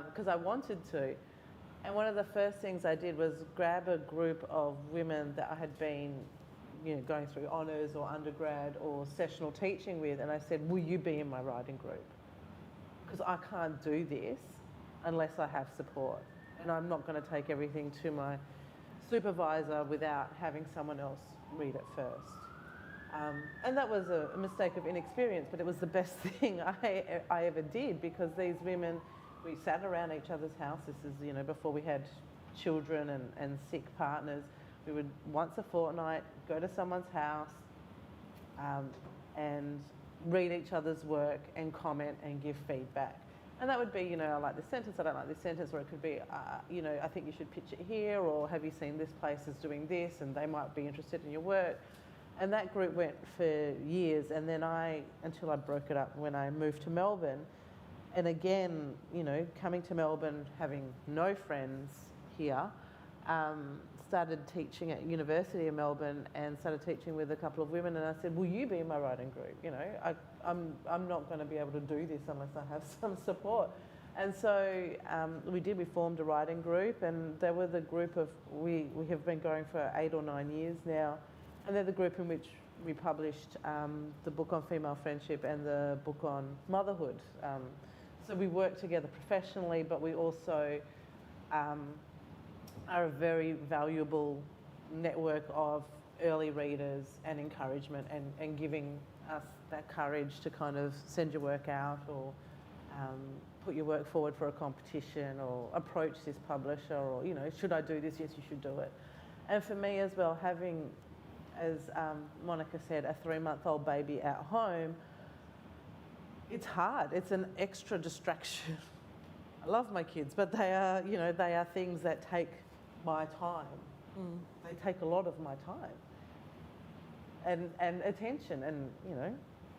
because I wanted to. And one of the first things I did was grab a group of women that I had been, going through honours or undergrad or sessional teaching with, and I said, will you be in my writing group? Because I can't do this unless I have support. And I'm not going to take everything to my supervisor without having someone else read it first. And that was a mistake of inexperience, but it was the best thing I ever did, because these women, we sat around each other's house. This is, before we had children and sick partners. We would once a fortnight go to someone's house and read each other's work and comment and give feedback. And that would be, I like this sentence, I don't like this sentence, or it could be, I think you should pitch it here, or have you seen this place is doing this, and they might be interested in your work. And that group went for years, and then until I broke it up when I moved to Melbourne. And again, coming to Melbourne, having no friends here, started teaching at University of Melbourne and started teaching with a couple of women, and I said, will you be in my writing group? I'm not going to be able to do this unless I have some support. And so we formed a writing group, and they were the group of, we have been going for 8 or 9 years now. And they're the group in which we published the book on female friendship and the book on motherhood. So we work together professionally, but we also are a very valuable network of early readers and encouragement, and giving us that courage to kind of send your work out, or put your work forward for a competition, or approach this publisher, or, should I do this? Yes, you should do it. And for me as well, having, as Monica said, a 3-month-old baby at home, it's hard. It's an extra distraction. I love my kids, but they are, they are things that take my time. They take a lot of my time and attention, and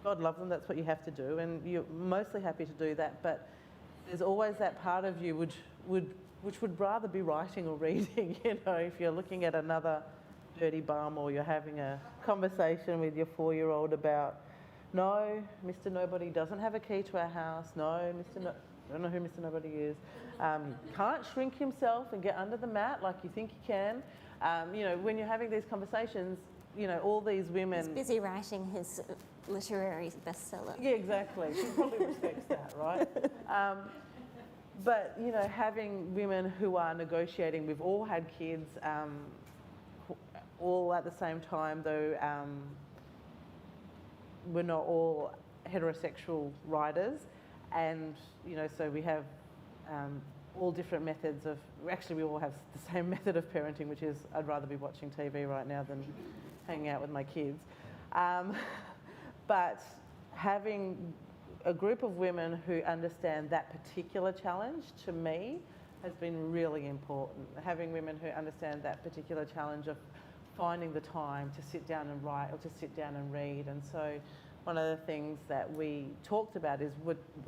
God love them, that's what you have to do, and you're mostly happy to do that, but there's always that part of you which would rather be writing or reading, if you're looking at another dirty bum, or you're having a conversation with your 4-year-old about, no, Mr. Nobody doesn't have a key to our house, no, I don't know who Mr. Nobody is, can't shrink himself and get under the mat like you think he can. When you're having these conversations, all these women... He's busy writing his literary bestseller. Yeah, exactly. She probably respects that, right? But, having women who are negotiating, we've all had kids, all at the same time, though we're not all heterosexual writers. And, so we have all different methods of... Actually, we all have the same method of parenting, which is I'd rather be watching TV right now than hanging out with my kids. But having a group of women who understand that particular challenge, to me, has been really important. Having women who understand that particular challenge of finding the time to sit down and write or to sit down and read. And so one of the things that we talked about is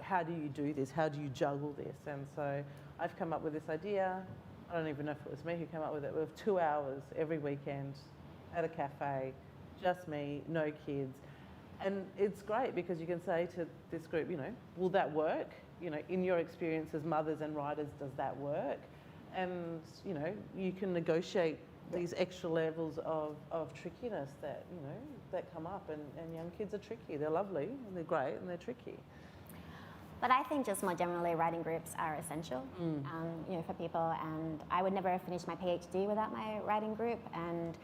how do you do this? How do you juggle this? And so I've come up with this idea. I don't even know if it was me who came up with it. We have 2 hours every weekend at a cafe, just me, no kids. And it's great because you can say to this group, will that work? In your experience as mothers and writers, does that work? And, you can negotiate these extra levels of trickiness that, that come up. And young kids are tricky. They're lovely, and they're great, and they're tricky. But I think just more generally, writing groups are essential, for people. And I would never have finished my PhD without my writing group. And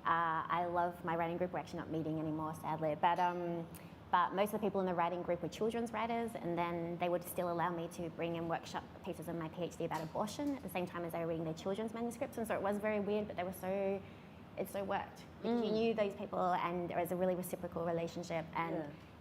I love my writing group. We're actually not meeting anymore, sadly. But most of the people in the writing group were children's writers, and then they would still allow me to bring in workshop pieces of my PhD about abortion at the same time as they were reading their children's manuscripts. And so it was very weird, but it so worked. Because you knew those people, and there was a really reciprocal relationship, and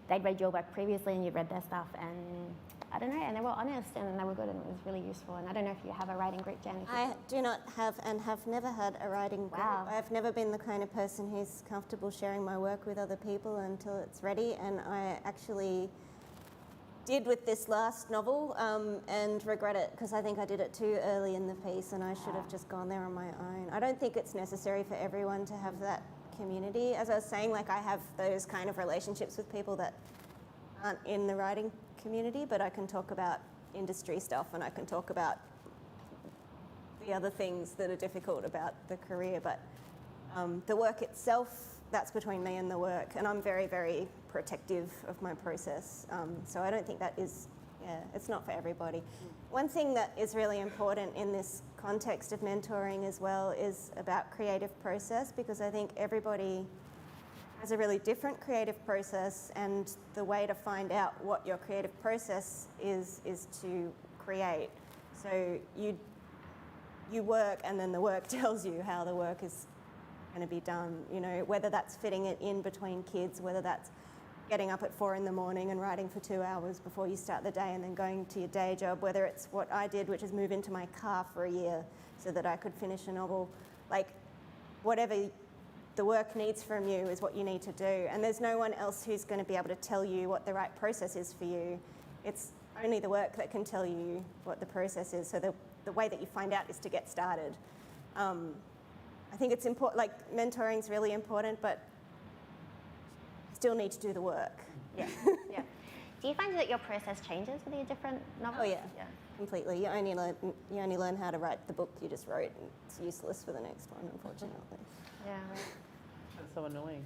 they'd read your work previously, and you'd read their stuff, and I don't know, and they were honest, and they were good, and it was really useful. And I don't know if you have a writing group, Jen. I do not have, and have never had, a writing group. Wow. I've never been the kind of person who's comfortable sharing my work with other people until it's ready, and I actually did with this last novel and regret it because I think I did it too early in the piece, and I should have just gone there on my own. I don't think it's necessary for everyone to have that community. As I was saying, I have those kind of relationships with people that aren't in the writing community, but I can talk about industry stuff, and I can talk about the other things that are difficult about the career. But the work itself, that's between me and the work, and I'm very, very protective of my process. So I don't think that is, it's not for everybody. One thing that is really important in this context of mentoring as well is about creative process, because I think everybody has a really different creative process, and the way to find out what your creative process is to create. So you work, and then the work tells you how the work is going to be done, whether that's fitting it in between kids, whether that's getting up at 4 in the morning and writing for 2 hours before you start the day and then going to your day job, whether it's what I did, which is move into my car for a year so that I could finish a novel. Whatever the work needs from you is what you need to do. And there's no one else who's going to be able to tell you what the right process is for you. It's only the work that can tell you what the process is. So the way that you find out is to get started. I think it's important, mentoring's really important, but you still need to do the work. Yeah. Do you find that your process changes with your different novels? Oh yeah. Completely. You only learn how to write the book you just wrote, and it's useless for the next one, unfortunately. Yeah. That's so annoying.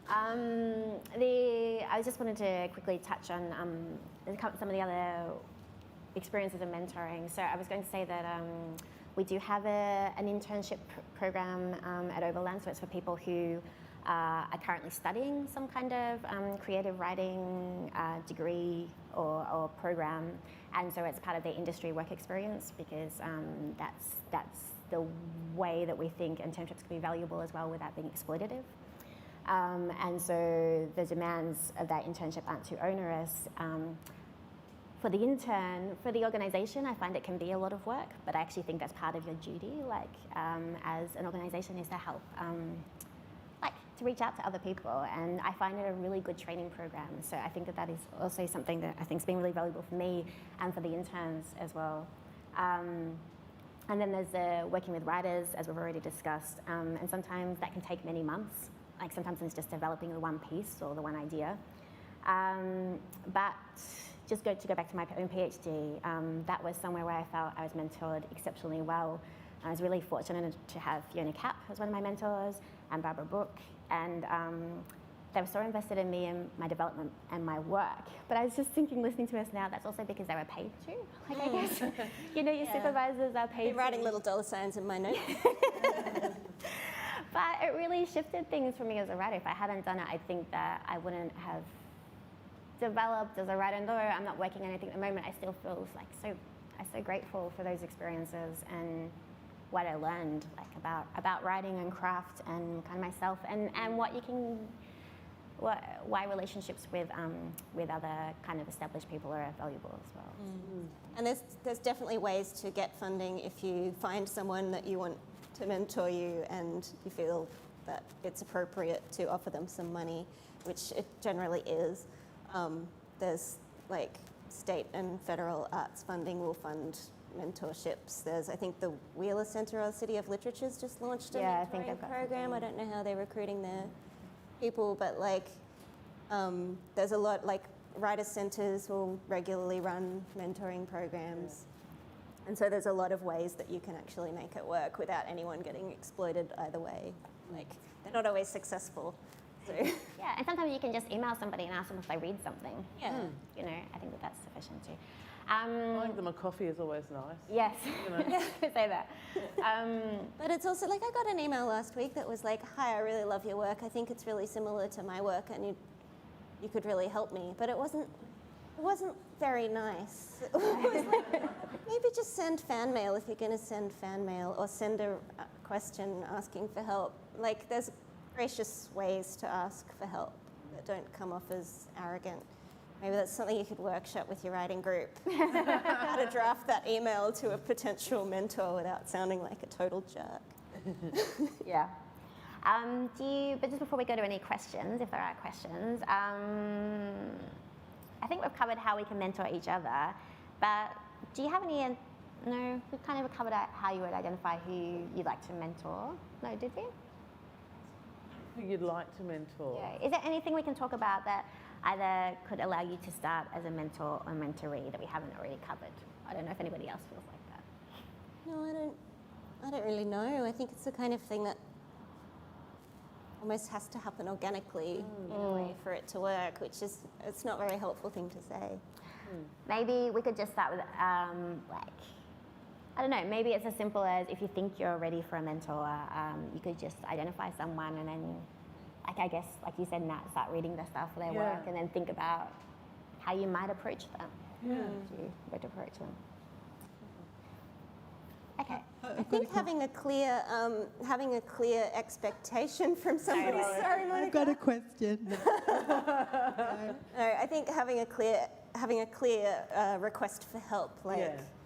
I just wanted to quickly touch on some of the other experiences of mentoring. So I was going to say that we do have an internship program at Overland, so it's for people who are currently studying some kind of creative writing degree or program, and so it's part of their industry work experience, because that's the way that we think internships can be valuable as well without being exploitative. And so the demands of that internship aren't too onerous. for the intern, for the organisation, I find it can be a lot of work, but I actually think that's part of your duty, like as an organisation, is to help, like to reach out to other people, and I find it a really good training program. So I think that that is also something that I think has been really valuable for me and for the interns as well. And then there's the working with writers, as we've already discussed, and sometimes that can take many months. Like sometimes it's just developing the one piece or the one idea. But just to go back to my own PhD, that was somewhere where I felt I was mentored exceptionally well. I was really fortunate to have Fiona Kapp as one of my mentors, and Barbara Brook, and they were so invested in me and my development and my work. But I was just thinking, listening to us now, that's also because they were paid to. Like I guess, you know, your supervisors are paid. You're writing little dollar signs in my notes. But it really shifted things for me as a writer. If I hadn't done it, I think that I wouldn't have developed as a writer. Though I'm not working on anything at the moment, I still feel like I'm so grateful for those experiences and what I learned, like about writing and craft and kind of myself, and what you can, why relationships with other kind of established people are valuable as well. And there's definitely ways to get funding if you find someone that you want to mentor you and you feel that it's appropriate to offer them some money, which it generally is. There's like state and federal arts funding will fund mentorships. There's, I think, the Wheeler Centre or City of Literature's just launched a Yeah, I think mentoring I've got program. I something. don't know how they're recruiting their people, but like there's a lot, like writer centres will regularly run mentoring programs. And so there's a lot of ways that you can actually make it work without anyone getting exploited either way. Like, they're not always successful. So Yeah, and sometimes you can just email somebody and ask them if they read something. yeah. You know, I think that that's sufficient too. Buying them a coffee is always nice. Yes, You know. I was gonna say that. But it's also like, I got an email last week that was like, hi, I really love your work. I think it's really similar to my work and you could really help me. But it wasn't very nice. It was like, maybe just send fan mail if you're going to send fan mail, or send a question asking for help. Like, there's gracious ways to ask for help that don't come off as arrogant. Maybe that's something you could workshop with your writing group. How to draft that email to a potential mentor without sounding like a total jerk. Yeah. But just before we go to any questions, if there are questions, I think we've covered how we can mentor each other, but do you have any, no, we've kind of covered out how you would identify who you'd like to mentor. No, did we? Who you'd like to mentor? Yeah. Is there anything we can talk about that either could allow you to start as a mentor or mentoree that we haven't already covered? I don't know if anybody else feels like that. No, I don't really know. I think it's the kind of thing that almost has to happen organically in a way for it to work, which is, it's not a very helpful thing to say. Maybe we could just start with, like, I don't know, maybe it's as simple as if you think you're ready for a mentor, you could just identify someone and then, like, I guess, like you said, Nat, start reading their stuff for their work and then think about how you might approach them. Yeah. Where to approach them. Okay. I think having a clear expectation from somebody. Sorry, Monica. I've got a question. No, I think having a clear request for help, like,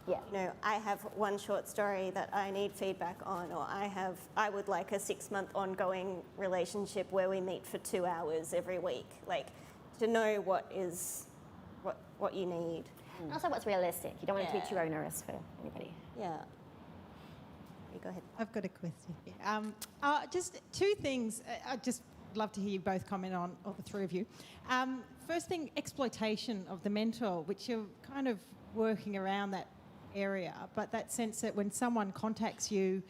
Yeah. you know, I have one short story that I need feedback on, or I would like a 6-month ongoing relationship where we meet for 2 hours every week, like, to know what you need. And also what's realistic. You don't want it to be too onerous for anybody. Yeah. You go ahead. I've got a question. Just two things. I'd just love to hear you both comment on, or the three of you. First thing, exploitation of the mentor, which you're kind of working around that area, but that sense that when someone contacts you,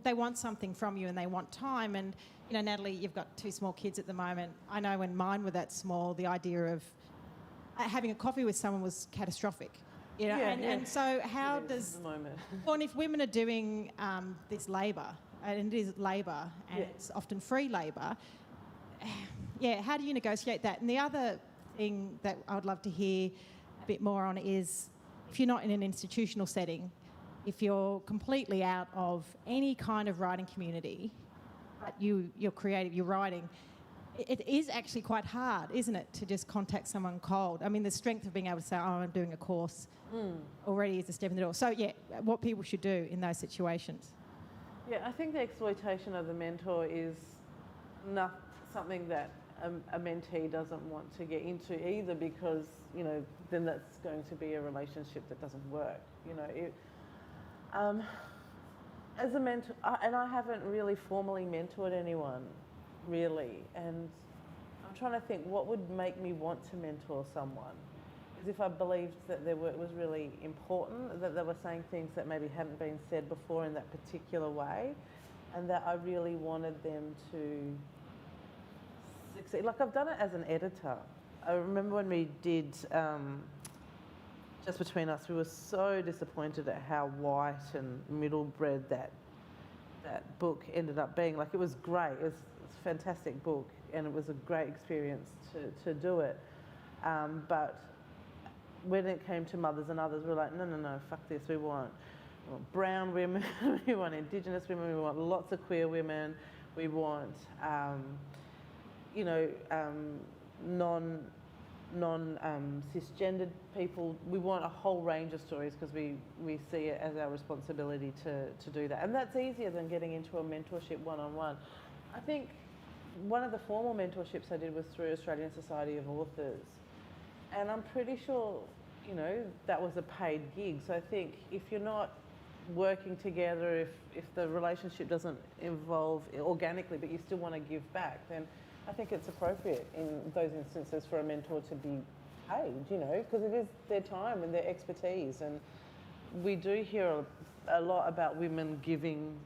they want something from you and they want time. And, you know, Natalie, you've got 2 small kids at the moment. I know when mine were that small, the idea of having a coffee with someone was catastrophic. You know, and so how does... Well, and if women are doing this labour, and it is labour, and it's often free labour, how do you negotiate that? And the other thing that I would love to hear a bit more on is, if you're not in an institutional setting, if you're completely out of any kind of writing community, but you're creative, you're writing, it is actually quite hard, isn't it, to just contact someone cold? I mean, the strength of being able to say, oh, I'm doing a course already is a step in the door. So, yeah, what people should do in those situations. Yeah, I think the exploitation of the mentor is not something that a mentee doesn't want to get into either, because, you know, then that's going to be a relationship that doesn't work. You know, as a mentor, and I haven't really formally mentored anyone, really, and I'm trying to think what would make me want to mentor someone. Is if I believed that their work was really important, that they were saying things that maybe hadn't been said before in that particular way, and that I really wanted them to succeed. Like, I've done it as an editor. I remember when we did Just Between Us, we were so disappointed at how white and middle-bred that book ended up being. Like, it was great. It was a fantastic book, and it was a great experience to do it. But when it came to Mothers and Others, we were like, no, fuck this. We want brown women, we want Indigenous women, we want lots of queer women, we want, you know, non-cisgendered people. We want a whole range of stories, because we see it as our responsibility to do that. And that's easier than getting into a mentorship one-on-one. I think one of the formal mentorships I did was through Australian Society of Authors. And I'm pretty sure, you know, that was a paid gig. So I think if you're not working together, if the relationship doesn't evolve organically, but you still want to give back, then I think it's appropriate in those instances for a mentor to be paid, you know, because it is their time and their expertise. And we do hear a lot about women giving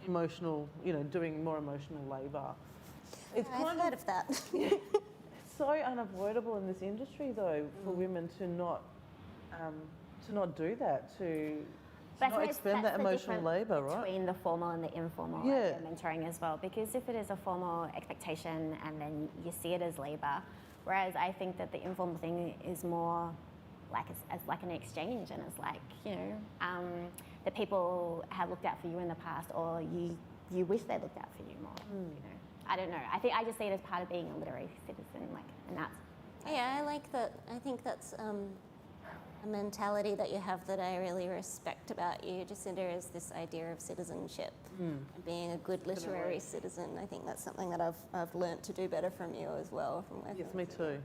emotional, you know, doing more emotional labour. It's I've heard of that. It's so unavoidable in this industry, though, for women to not do that, to not expend that emotional labour, right? Between the formal and the informal mentoring as well, because if it is a formal expectation and then you see it as labour, whereas I think that the informal thing is more like as like an exchange, and it's like, you know, that people have looked out for you in the past, or you wish they looked out for you more. You know, I don't know. I just see it as part of being a literary citizen, like, and that's. Yeah, I like that. I think that's a mentality that you have that I really respect about you, Jacinda, is this idea of citizenship and being a good literary citizen. I think that's something that I've learnt to do better from you as well. From working Yes, me too.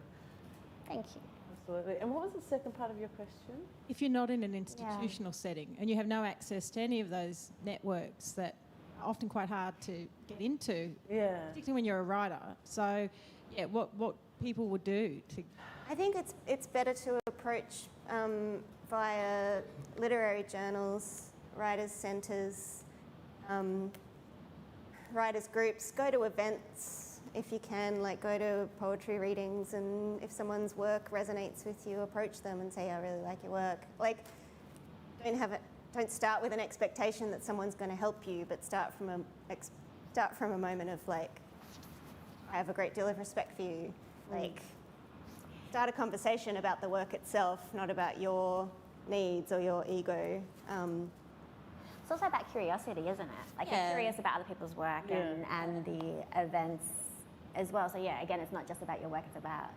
Thank you. Absolutely. And what was the second part of your question? If you're not in an institutional setting and you have no access to any of those networks that are often quite hard to get into, particularly when you're a writer. So, yeah, what people would do to... I think it's better to approach via literary journals, writers' centres, writers' groups. Go to events if you can, like go to poetry readings, and if someone's work resonates with you, approach them and say, I really like your work. Like, don't start with an expectation that someone's going to help you, but start from a moment of like, I have a great deal of respect for you. Like, start a conversation about the work itself, not about your needs or your ego. It's also about curiosity, isn't it? Like, you're curious about other people's work and the events as well. So yeah, again, it's not just about your work, it's about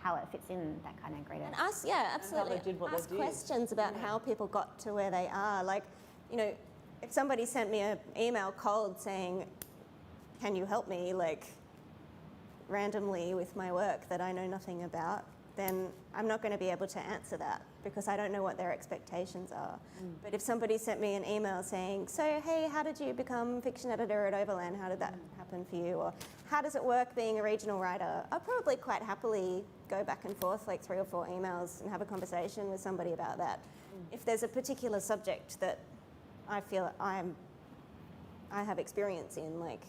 how it fits in that kind of greater... And ask, absolutely. Ask questions about how people got to where they are. Like, you know, if somebody sent me an email cold saying, can you help me, like, randomly with my work that I know nothing about, then I'm not going to be able to answer that because I don't know what their expectations are. But if somebody sent me an email saying, so, hey, how did you become fiction editor at Overland? How did that happen for you? Or how does it work being a regional writer? I'll probably quite happily go back and forth like 3 or 4 emails and have a conversation with somebody about that. If there's a particular subject that I feel I have experience in, like,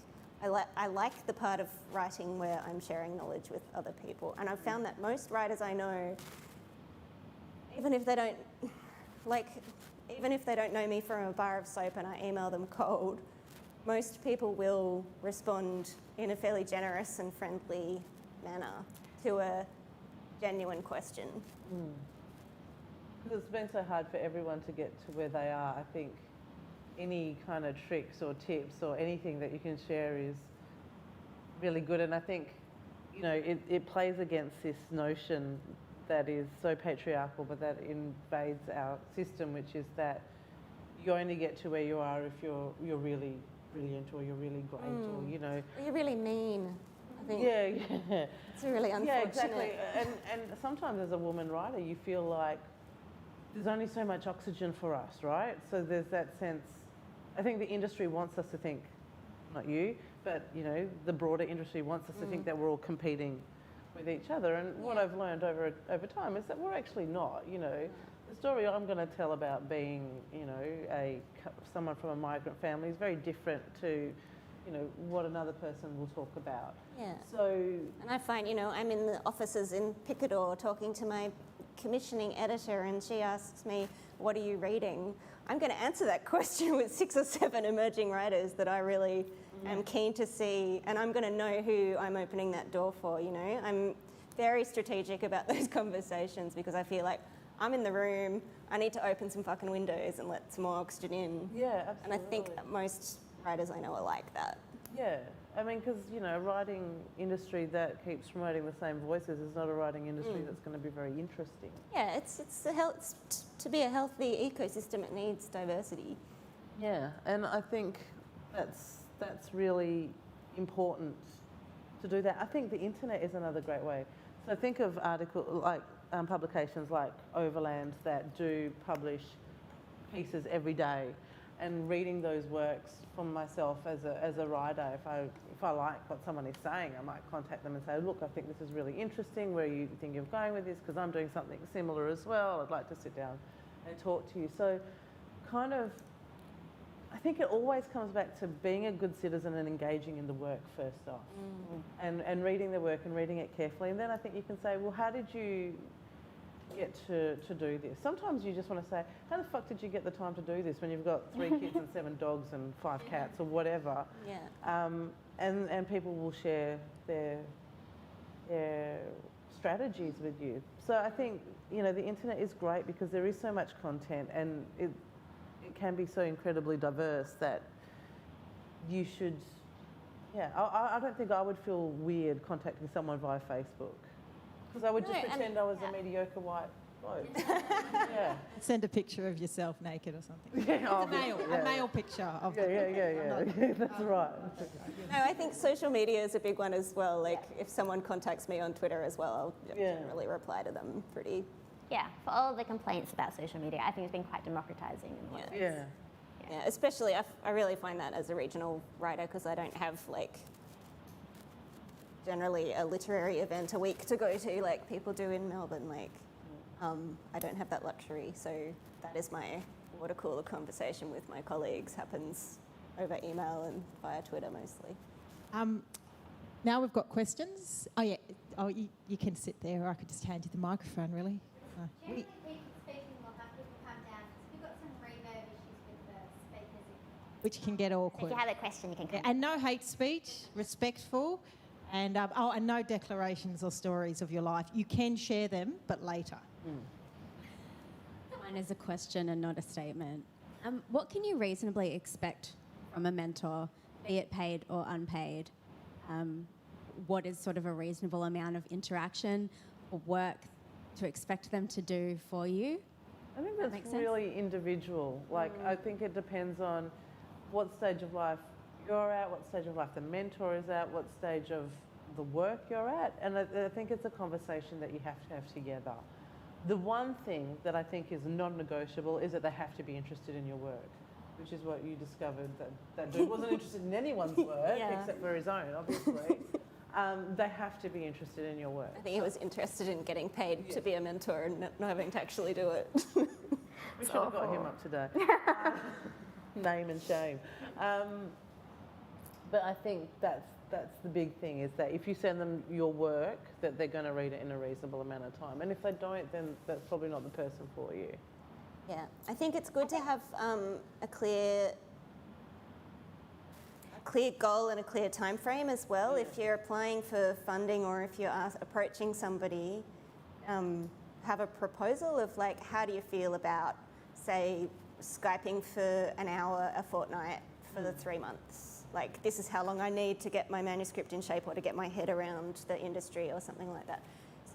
I like the part of writing where I'm sharing knowledge with other people. And I've found that most writers I know, even if they don't know me from a bar of soap and I email them cold, most people will respond in a fairly generous and friendly manner to a genuine question. Because it's been so hard for everyone to get to where they are. I think any kind of tricks or tips or anything that you can share is really good. And I think you know, it plays against this notion that is so patriarchal, but that invades our system, which is that you only get to where you are if you're really brilliant or you're really great or, you know. Or you're really mean, I think. Yeah. It's really unfortunate. Yeah, exactly. And sometimes as a woman writer, you feel like there's only so much oxygen for us, right? So there's that sense. I think the industry wants us to think, not you, but, you know, the broader industry wants us to think that we're all competing with each other. And what I've learned over time is that we're actually not, you know. The story I'm going to tell about being, you know, someone from a migrant family is very different to, you know, what another person will talk about. Yeah. So, and I find, you know, I'm in the offices in Picador talking to my commissioning editor, and she asks me, what are you reading? I'm going to answer that question with 6 or 7 emerging writers that I really am keen to see, and I'm going to know who I'm opening that door for, you know. I'm very strategic about those conversations because I feel like I'm in the room, I need to open some fucking windows and let some more oxygen in. yeah, absolutely. And I think that most writers I know are like that. Yeah, I mean, because, you know, a writing industry that keeps promoting the same voices is not a writing industry that's going to be very interesting. Yeah, to be a healthy ecosystem, it needs diversity. Yeah, and I think that's really important to do that. I think the internet is another great way. So think of publications like Overland that do publish pieces every day, and reading those works from myself as a writer. If I like what someone is saying, I might contact them and say, look, I think this is really interesting. Where you think of going with this? Because I'm doing something similar as well. I'd like to sit down and talk to you. So kind of, I think it always comes back to being a good citizen and engaging in the work first off, and reading the work and reading it carefully. And then I think you can say, well, how did you get to do this? Sometimes you just want to say, how the fuck did you get the time to do this when you've got 3 kids and 7 dogs and 5 cats or whatever? Yeah. And people will share their strategies with you. So I think, you know, the internet is great because there is so much content, and it can be so incredibly diverse that you should, I don't think I would feel weird contacting someone via Facebook, because I would just pretend I was a mediocre white bloke. Yeah. Send a picture of yourself naked or something. Yeah, A male picture of yeah. That's right. No, I think social media is a big one as well. Like, if someone contacts me on Twitter as well, I'll generally reply to them pretty. Yeah, for all the complaints about social media, I think it's been quite democratizing in a lot of ways. Yeah. Yeah, especially I really find that as a regional writer, because I don't have like generally a literary event a week to go to like people do in Melbourne. Like, I don't have that luxury, so that is my water cooler conversation with my colleagues happens over email and via Twitter mostly. Now we've got questions. Oh yeah. Oh, you can sit there, or I could just hand you the microphone. Really. Generally, people speaking will have people come down because we've got some reverb issues with the speakers. Which can get awkward. If you have a question, you can come. And no hate speech, respectful, and and no declarations or stories of your life. You can share them, but later. Mine is a question and not a statement. What can you reasonably expect from a mentor, be it paid or unpaid? What is sort of a reasonable amount of interaction or work to expect them to do for you? I think That that's makes sense? really individual. Like, I think it depends on what stage of life you're at, what stage of life the mentor is at, what stage of the work you're at. And I think it's a conversation that you have to have together. The one thing that I think is non-negotiable is that they have to be interested in your work, which is what you discovered, that dude wasn't interested in anyone's work except for his own, obviously. They have to be interested in your work. I think he was interested in getting paid to be a mentor and not having to actually do it. We should have got him up today. Name and shame. But I think that's the big thing, is that if you send them your work, that they're going to read it in a reasonable amount of time. And if they don't, then that's probably not the person for you. Yeah, I think it's good to have a clear goal and a clear time frame as well. If you're applying for funding or if you're approaching somebody, have a proposal of like, how do you feel about, say, Skyping for an hour a fortnight for the 3 months? like this is how long I need to get my manuscript in shape or to get my head around the industry or something like that.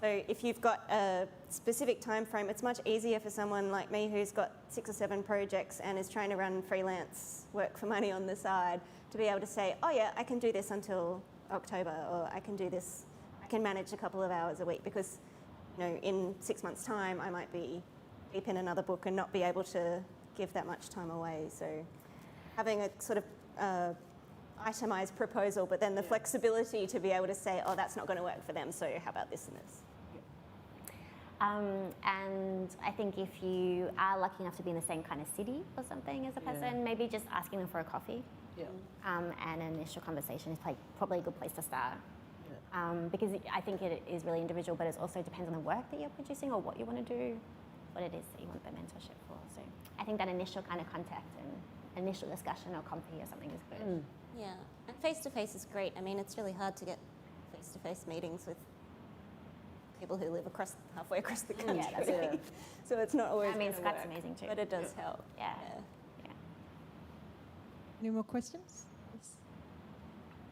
So if you've got a specific time frame, it's much easier for someone like me who's got 6 or 7 projects and is trying to run freelance work for money on the side to be able to say, oh yeah, I can do this until October, or I can do this, I can manage a couple of hours a week, because you know, in 6 months' time I might be deep in another book and not be able to give that much time away. So having a sort of itemised proposal, but then the flexibility to be able to say, oh, that's not going to work for them, so how about this and this? And I think if you are lucky enough to be in the same kind of city or something as a person, maybe just asking them for a coffee and an initial conversation is probably a good place to start. Because I think it is really individual, but it also depends on the work that you're producing or what you want to do, what it is that you want the mentorship for. So I think that initial kind of contact and initial discussion or coffee or something is good. Yeah, and face-to-face is great. I mean, it's really hard to get face-to-face meetings with people who live halfway across the country. Yeah, that's right. So it's not always I mean, gonna Skype's work, amazing too. but it does help. Yeah. Any more questions? Yes.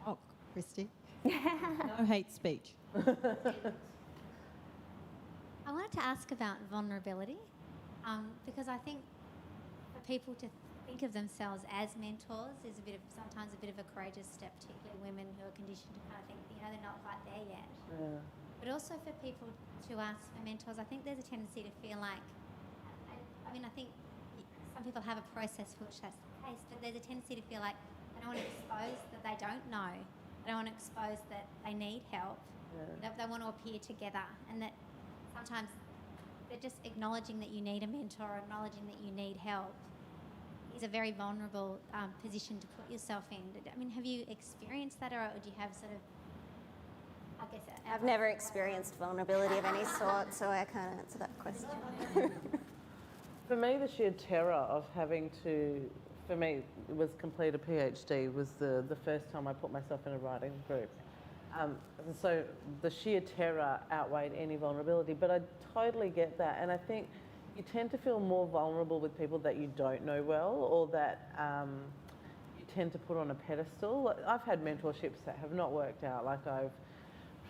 Oh, Christy. No hate speech. I wanted to ask about vulnerability, because I think for people to think of themselves as mentors is sometimes a bit of a courageous step, particularly women who are conditioned to kind of think, you know, they're not quite there yet. Yeah. But also for people to ask for mentors, I think there's a tendency to feel like, I mean, I think some people have a process for which that's the case, but there's a tendency to feel like they don't want to expose that they don't know. They don't want to expose that they need help. They want to appear together, and that sometimes they're just acknowledging that you need a mentor, acknowledging that you need help is a very vulnerable position to put yourself in. I mean, have you experienced that, or do you have sort of, I guess... I've never experienced vulnerability of any sort, so I can't answer that question. For me, the sheer terror of having to, for me, it was complete a PhD was the first time I put myself in a writing group. So the sheer terror outweighed any vulnerability, but I totally get that. And I think you tend to feel more vulnerable with people that you don't know well, or that you tend to put on a pedestal. I've had mentorships that have not worked out. Like I've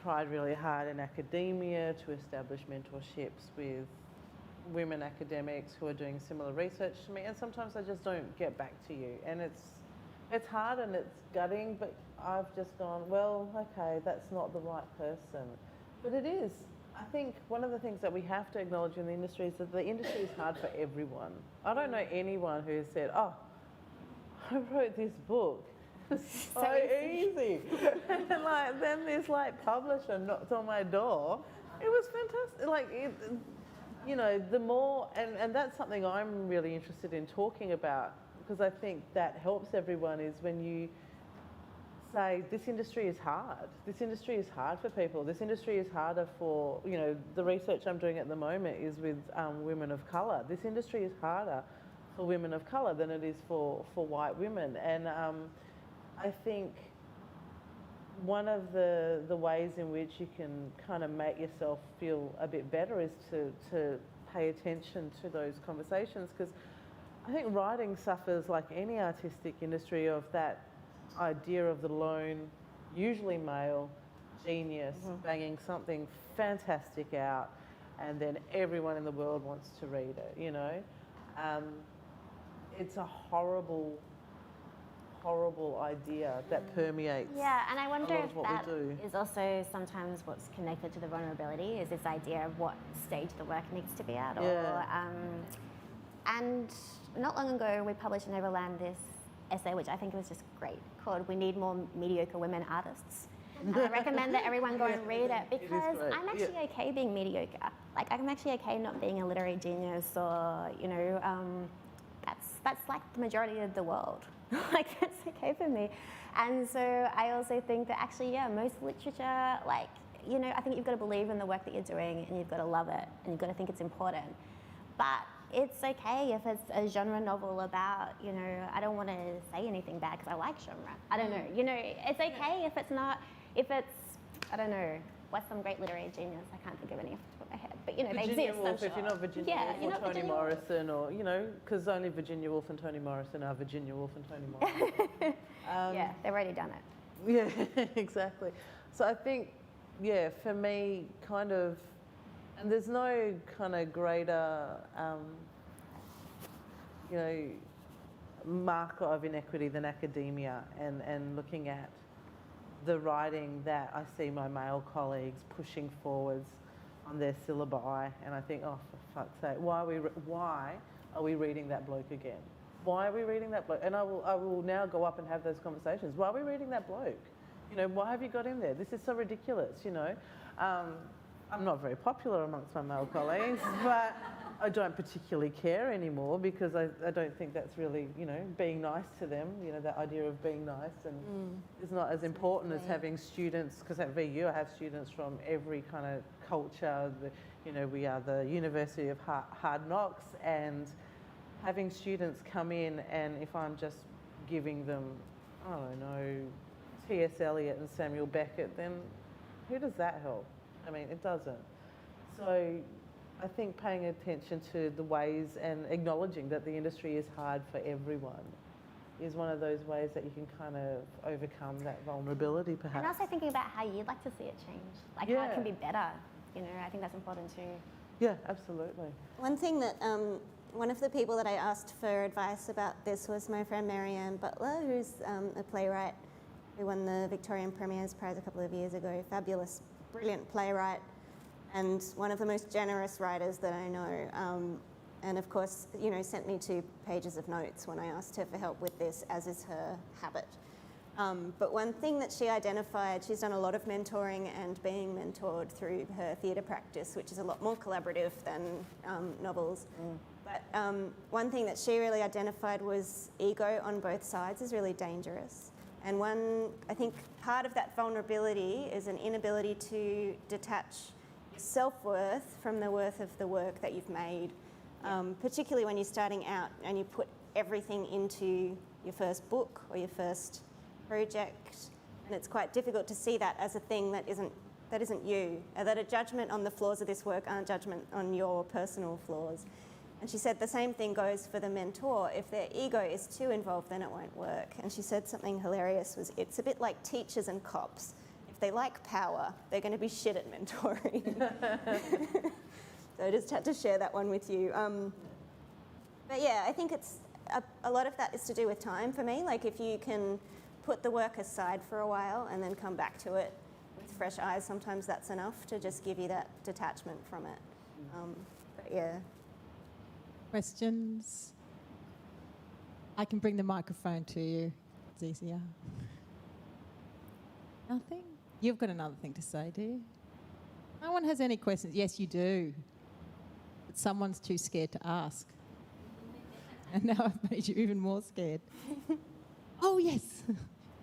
tried really hard in academia to establish mentorships with women academics who are doing similar research to me, and sometimes I just don't get back to you, and it's hard and it's gutting, but I've just gone, well, okay, that's not the right person. But it is. I think one of the things that we have to acknowledge in the industry is that the industry is hard for everyone. I don't know anyone who has said, oh, I wrote this book. It's so easy. And then this publisher knocked on my door. It was fantastic. You know, the more, and that's something I'm really interested in talking about, because I think that helps everyone, is when you say this industry is hard. This industry is hard for people. This industry is harder for, you know, the research I'm doing at the moment is with women of colour. This industry is harder for women of colour than it is for white women. And I think one of the ways in which you can kind of make yourself feel a bit better is to pay attention to those conversations, because I think writing suffers, like any artistic industry, of that idea of the lone, usually male, genius banging something fantastic out, and then everyone in the world wants to read it, you know. It's a horrible idea that permeates. Yeah, and I wonder a lot if of what that we do. is also sometimes what's connected to the vulnerability, is this idea of what stage the work needs to be at. And not long ago, we published in Overland this essay, which I think was just great, called "We Need More Mediocre Women Artists." And I recommend that everyone go and read it, because I'm actually okay being mediocre. Like, I'm actually okay not being a literary genius, or, you know, that's like the majority of the world. Like, that's okay for me. And so I also think that actually, yeah, most literature, like, you know, I think you've got to believe in the work that you're doing, and you've got to love it, and you've got to think it's important. But it's okay if it's a genre novel about, you know, I don't want to say anything bad because I like genre. I don't know. You know, it's okay if it's, I don't know, what's some great literary genius? I can't think of any off the top of my head. But you know, they Virginia exist. Woolf, I'm if sure. you're not Virginia Yeah, Woolf you're or not Toni Virginia Woolf. Morrison, or, you know, because only Virginia Woolf and Toni Morrison are Virginia Woolf and Toni Morrison. Yeah, they've already done it. Yeah, exactly. So I think, yeah, for me, kind of, and there's no kind of greater, you know, marker of inequity than academia, and looking at the writing that I see my male colleagues pushing forwards on their syllabi, and I think, oh, for fuck's sake, why are we reading that bloke again? Why are we reading that bloke? And I will now go up and have those conversations. Why are we reading that bloke? You know, why have you got in there? This is so ridiculous, you know. I'm not very popular amongst my male colleagues, but I don't particularly care anymore, because I don't think that's really, you know, being nice to them, you know, that idea of being nice, and is not as important as having students, because at VU I have students from every kind of culture. You know, we are the University of Hard Knocks, and having students come in, and if I'm just giving them, I don't know, T.S. Eliot and Samuel Beckett, then who does that help? I mean, it doesn't. So I think paying attention to the ways and acknowledging that the industry is hard for everyone is one of those ways that you can kind of overcome that vulnerability, perhaps. And also thinking about how you'd like to see it change, like how it can be better. You know, I think that's important too. Yeah, absolutely. One thing that, one of the people that I asked for advice about this was my friend Marianne Butler, who's a playwright who won the Victorian Premier's Prize a couple of years ago. Fabulous, brilliant playwright, and one of the most generous writers that I know. And of course, you know, sent me 2 pages of notes when I asked her for help with this, as is her habit. But one thing that she identified, she's done a lot of mentoring and being mentored through her theatre practice, which is a lot more collaborative than novels. But one thing that she really identified was ego on both sides is really dangerous. And I think part of that vulnerability is an inability to detach self-worth from the worth of the work that you've made, particularly when you're starting out and you put everything into your first book or your first project, and it's quite difficult to see that as a thing that isn't you, that a judgment on the flaws of this work aren't judgment on your personal flaws. And she said the same thing goes for the mentor. If their ego is too involved, then it won't work. And she said something hilarious, was it's a bit like teachers and cops. If they like power, they're going to be shit at mentoring. So I just had to share that one with you. But yeah, I think it's a lot of that is to do with time for me. Like if you can put the work aside for a while and then come back to it with fresh eyes, sometimes that's enough to just give you that detachment from it. But yeah. Questions? I can bring the microphone to you. It's easier. Nothing? You've got another thing to say, do you? No one has any questions. Yes, you do. But someone's too scared to ask. And now I've made you even more scared. Oh, yes.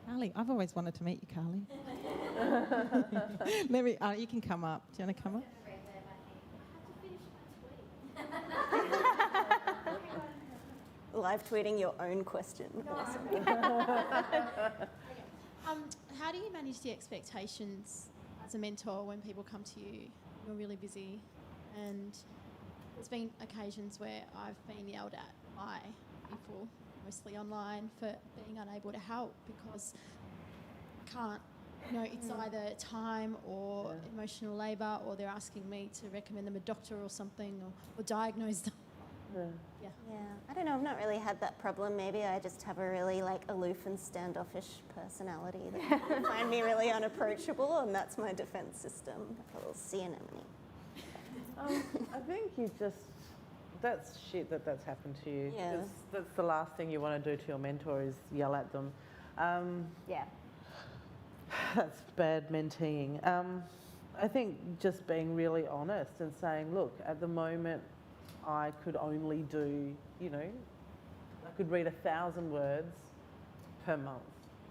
Carly, I've always wanted to meet you, Carly. Let me. You can come up. Do you want to come up? Live tweeting your own question. How do you manage the expectations as a mentor when people come to you, you're really busy, and there's been occasions where I've been yelled at by people, mostly online, for being unable to help because I can't. You know, it's either time or emotional labour, or they're asking me to recommend them a doctor or something, or diagnose them. Yeah, I don't know, I've not really had that problem. Maybe I just have a really aloof and standoffish personality that people find me really unapproachable, and that's my defence system. A little sea anemone. I think you just, that's shit that's happened to you. Yeah. That's the last thing you want to do to your mentor is yell at them. Yeah. That's bad menteeing. I think just being really honest and saying, look, at the moment, I could only do, you know, I could read 1,000 words per month,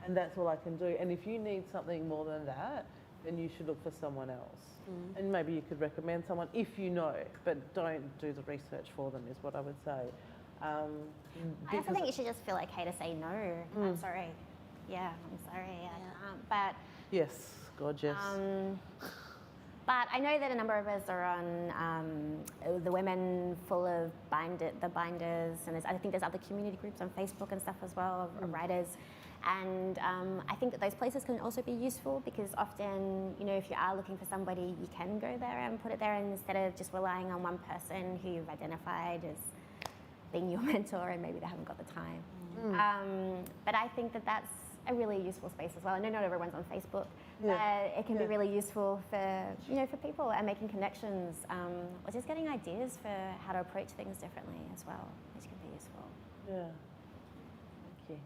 and that's all I can do. And if you need something more than that, then you should look for someone else. And maybe you could recommend someone if you know, but don't do the research for them, is what I would say. I also think you should just feel okay to say no. I'm sorry. Yeah, I'm sorry. I can't. But yes, gorgeous. But I know that a number of us are on the Women Full of the Binders, and I think there's other community groups on Facebook and stuff as well of writers. And I think that those places can also be useful because often, you know, if you are looking for somebody, you can go there and put it there instead of just relying on one person who you've identified as being your mentor and maybe they haven't got the time. But I think that that's a really useful space as well. I know not everyone's on Facebook, but it can be really useful for, you know, for people and making connections or just getting ideas for how to approach things differently as well, which can be useful. Yeah. Thank you.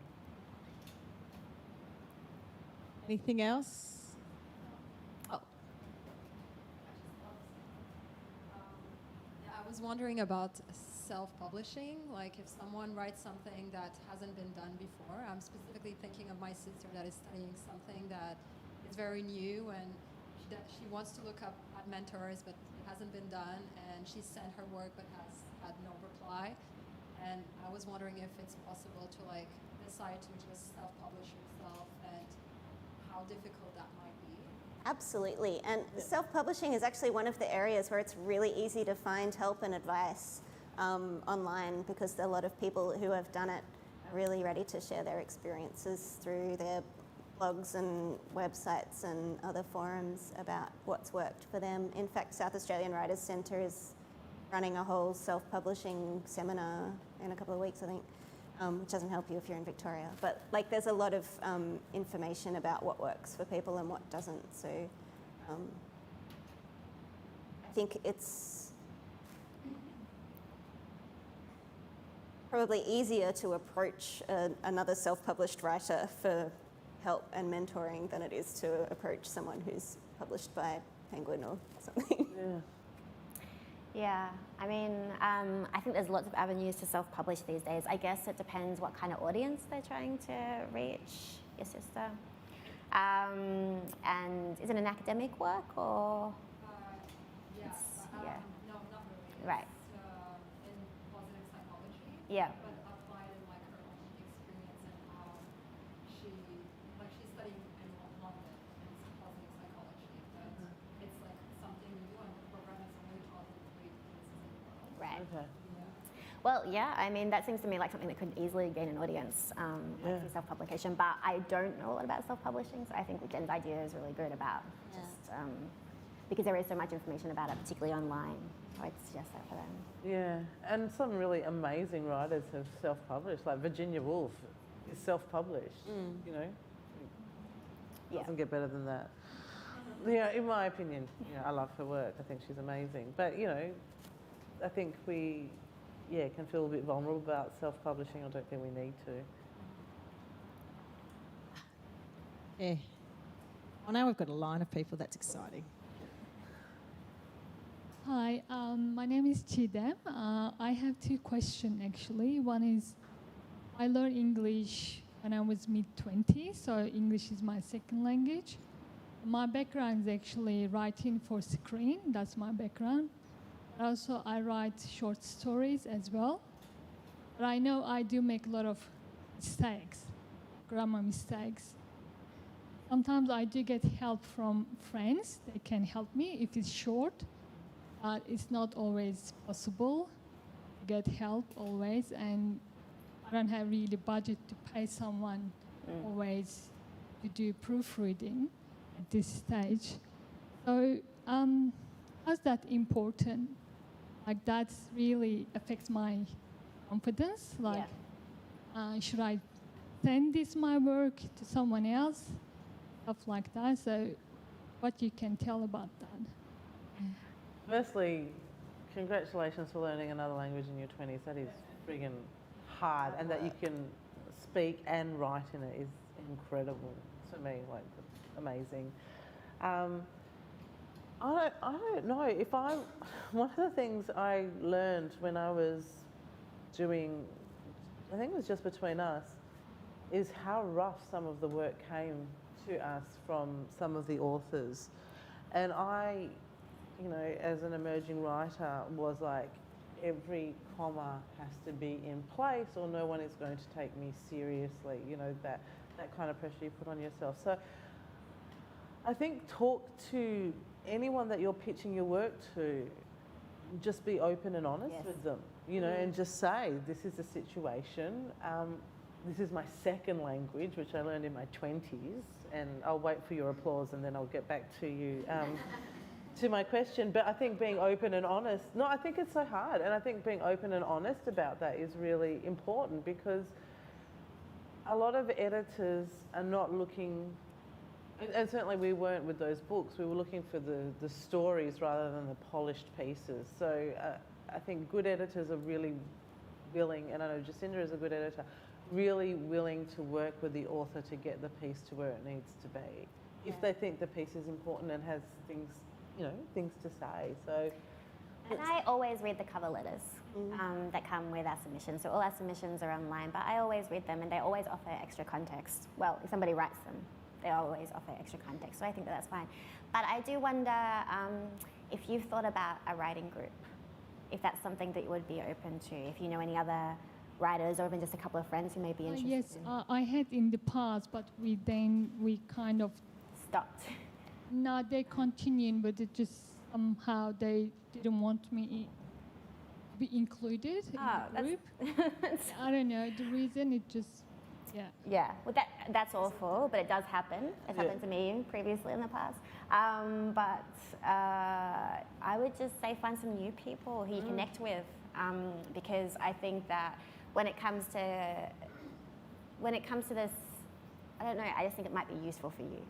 Anything else? Oh, Yeah, I was wondering about self-publishing, like if someone writes something that hasn't been done before. I'm specifically thinking of my sister that is studying something that is very new and she wants to look up at mentors, but it hasn't been done, and she sent her work but has had no reply. And I was wondering if it's possible to like decide to just self-publish yourself and how difficult that might be. Absolutely. And self-publishing is actually one of the areas where it's really easy to find help and advice online because a lot of people who have done it are really ready to share their experiences through their blogs and websites and other forums about what's worked for them. In fact, South Australian Writers Centre is running a whole self-publishing seminar in a couple of weeks, I think. Which doesn't help you if you're in Victoria. But like there's a lot of information about what works for people and what doesn't. So I think it's probably easier to approach another self-published writer for help and mentoring than it is to approach someone who's published by Penguin or something. Yeah. Yeah, I mean, I think there's lots of avenues to self-publish these days. I guess it depends what kind of audience they're trying to reach, your sister. And is it an academic work or? Yeah, yeah. no, not really. Right. It's in positive psychology. Yeah. But applied in like her own experience and how she's studying in London and it's positive psychology. But it's like something new and the program is only taught in 3 places in the world. Right. Okay. Well, yeah, I mean, that seems to me like something that could easily gain an audience like through self-publication, but I don't know a lot about self-publishing, so I think Jen's idea is really good about just, because there is so much information about it, particularly online, so I'd suggest that for them. Yeah, and some really amazing writers have self-published, like Virginia Woolf is self-published, you know. Doesn't get better than that. Yeah, in my opinion, you know, I love her work. I think she's amazing. But, you know, I think we, can feel a bit vulnerable about self-publishing. I don't think we need to. yeah. Well, now we've got a line of people. That's exciting. Hi, my name is Chidem. I have 2 questions actually. One is, I learned English when I was mid-20s, so English is my second language. My background is actually writing for screen, that's my background. Also, I write short stories as well. But I know I do make a lot of mistakes, grammar mistakes. Sometimes I do get help from friends. They can help me if it's short. It's not always possible to get help always, and I don't have really budget to pay someone always to do proofreading at this stage. So how's that important? Like that really affects my confidence. Like, should I send this my work to someone else? Stuff like that. So what you can tell about that? Firstly, congratulations for learning another language in your 20s. That is friggin' hard, and that you can speak and write in it is incredible to me, like amazing. I don't know if one of the things I learned when I was doing, I think it was Just Between Us, is how rough some of the work came to us from some of the authors. And I, you know, as an emerging writer, was like, every comma has to be in place or no one is going to take me seriously, you know, that kind of pressure you put on yourself. So I think talk to anyone that you're pitching your work to, just be open and honest Yes. with them, you know, and just say, this is the situation. This is my second language, which I learned in my 20s, and I'll wait for your applause and then I'll get back to you. To my question, but I think being open and honest, I think it's so hard, and I think being open and honest about that is really important, because a lot of editors are not looking, and certainly we weren't with those books, we were looking for the stories rather than the polished pieces. So I think good editors are really willing, and I know Jacinda is a good editor, really willing to work with the author to get the piece to where it needs to be, if they think the piece is important and has things, you know, things to say. So, and I always read the cover letters that come with our submissions. So all our submissions are online, but I always read them, and they always offer extra context. Well, if somebody writes them, they always offer extra context. So I think that that's fine. But I do wonder if you've thought about a writing group, if that's something that you would be open to, if you know any other writers or even just a couple of friends who may be interested. Yes, I had in the past, but we kind of stopped. No, they continued, but it just somehow they didn't want me to be included in the group. I don't know the reason. It just, yeah. Yeah, well, that's awful, but it does happen. It's happened to me previously in the past. But I would just say find some new people who you connect with, because I think that when it comes to this, I don't know. I just think it might be useful for you.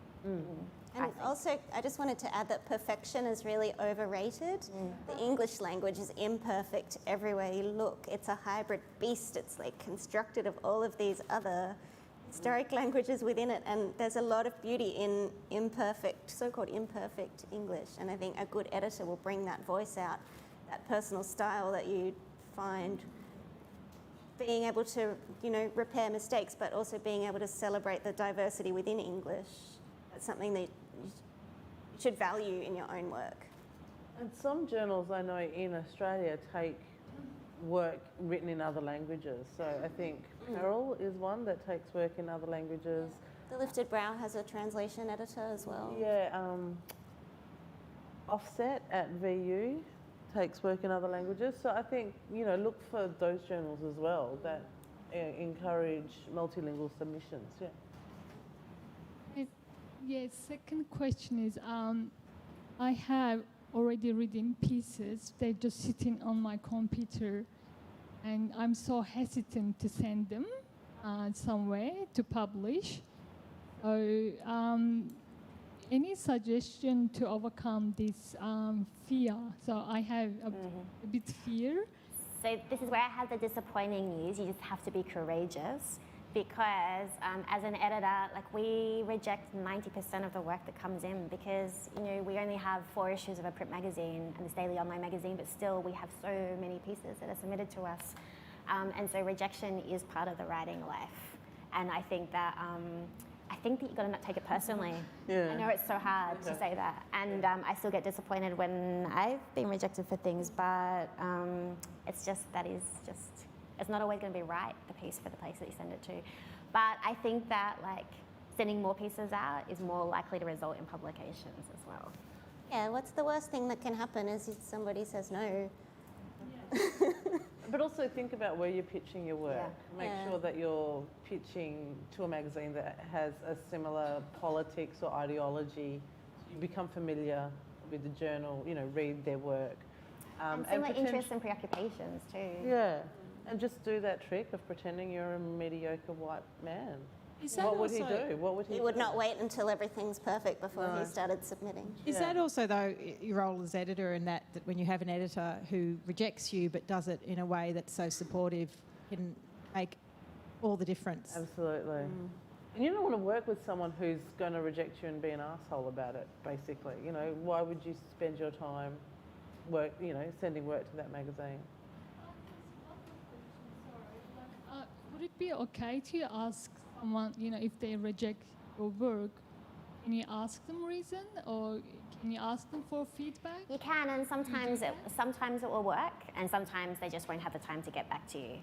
And also, I just wanted to add that perfection is really overrated. The English language is imperfect everywhere you look. It's a hybrid beast. It's like constructed of all of these other historic languages within it, and there's a lot of beauty in imperfect, so-called imperfect English. And I think a good editor will bring that voice out, that personal style that you find, being able to, you know, repair mistakes, but also being able to celebrate the diversity within English. That's something that you should value in your own work. and some journals I know in Australia take work written in other languages. So I think Peril is one that takes work in other languages. The Lifted Brow has a translation editor as well. Yeah, Offset at VU takes work in other languages. So I think, you know, look for those journals as well that encourage multilingual submissions. Yeah. Yes, second question is, I have already written pieces. They're just sitting on my computer, and I'm so hesitant to send them somewhere to publish. So, any suggestion to overcome this fear? So I have a bit fear. So this is where I have the disappointing news. You just have to be courageous, because as an editor, like, we reject 90% of the work that comes in, because, you know, we only have 4 issues of a print magazine and this daily online magazine, but still we have so many pieces that are submitted to us. And so rejection is part of the writing life. And I think that you've got to not take it personally. Yeah. I know it's so hard to say that. And I still get disappointed when I've been rejected for things, but it's not always going to be right, the piece for the place that you send it to. But I think that, like, sending more pieces out is more likely to result in publications as well. Yeah, what's the worst thing that can happen is if somebody says no. But also think about where you're pitching your work. Yeah. Make sure that you're pitching to a magazine that has a similar politics or ideology. You become familiar with the journal, you know, read their work. And similar interests and preoccupations too. Yeah, and just do that trick of pretending you're a mediocre white man. What would he do? What would He would not wait until everything's perfect before he started submitting. Is that also, though, your role as editor, in that when you have an editor who rejects you but does it in a way that's so supportive, can make all the difference? Absolutely. And you don't want to work with someone who's going to reject you and be an asshole about it, basically. You know, why would you spend your time sending work to that magazine? Would it be okay to ask someone, you know, if they reject your work, can you ask them reason, or can you ask them for feedback? You can, and sometimes it will work, and sometimes they just won't have the time to get back to you.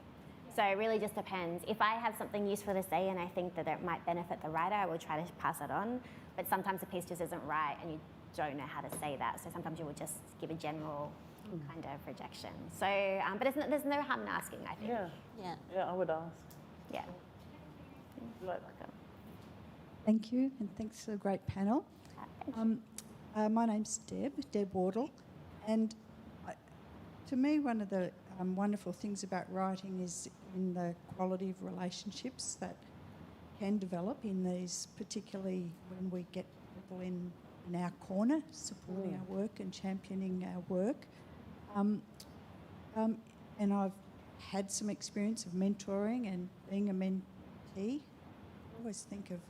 So it really just depends. If I have something useful to say and I think that it might benefit the writer, I will try to pass it on. But sometimes the piece just isn't right, and don't know how to say that. So sometimes you will just give a general kind of rejection. So, but there's no harm in asking, I think. Yeah, I would ask. Yeah. Like, Thank you, and thanks for the great panel. My name's Deb Wardle, and to me, one of the wonderful things about writing is in the quality of relationships that can develop in these, particularly when we get people in our corner, supporting our work and championing our work. And I've had some experience of mentoring and being a mentee. I always think of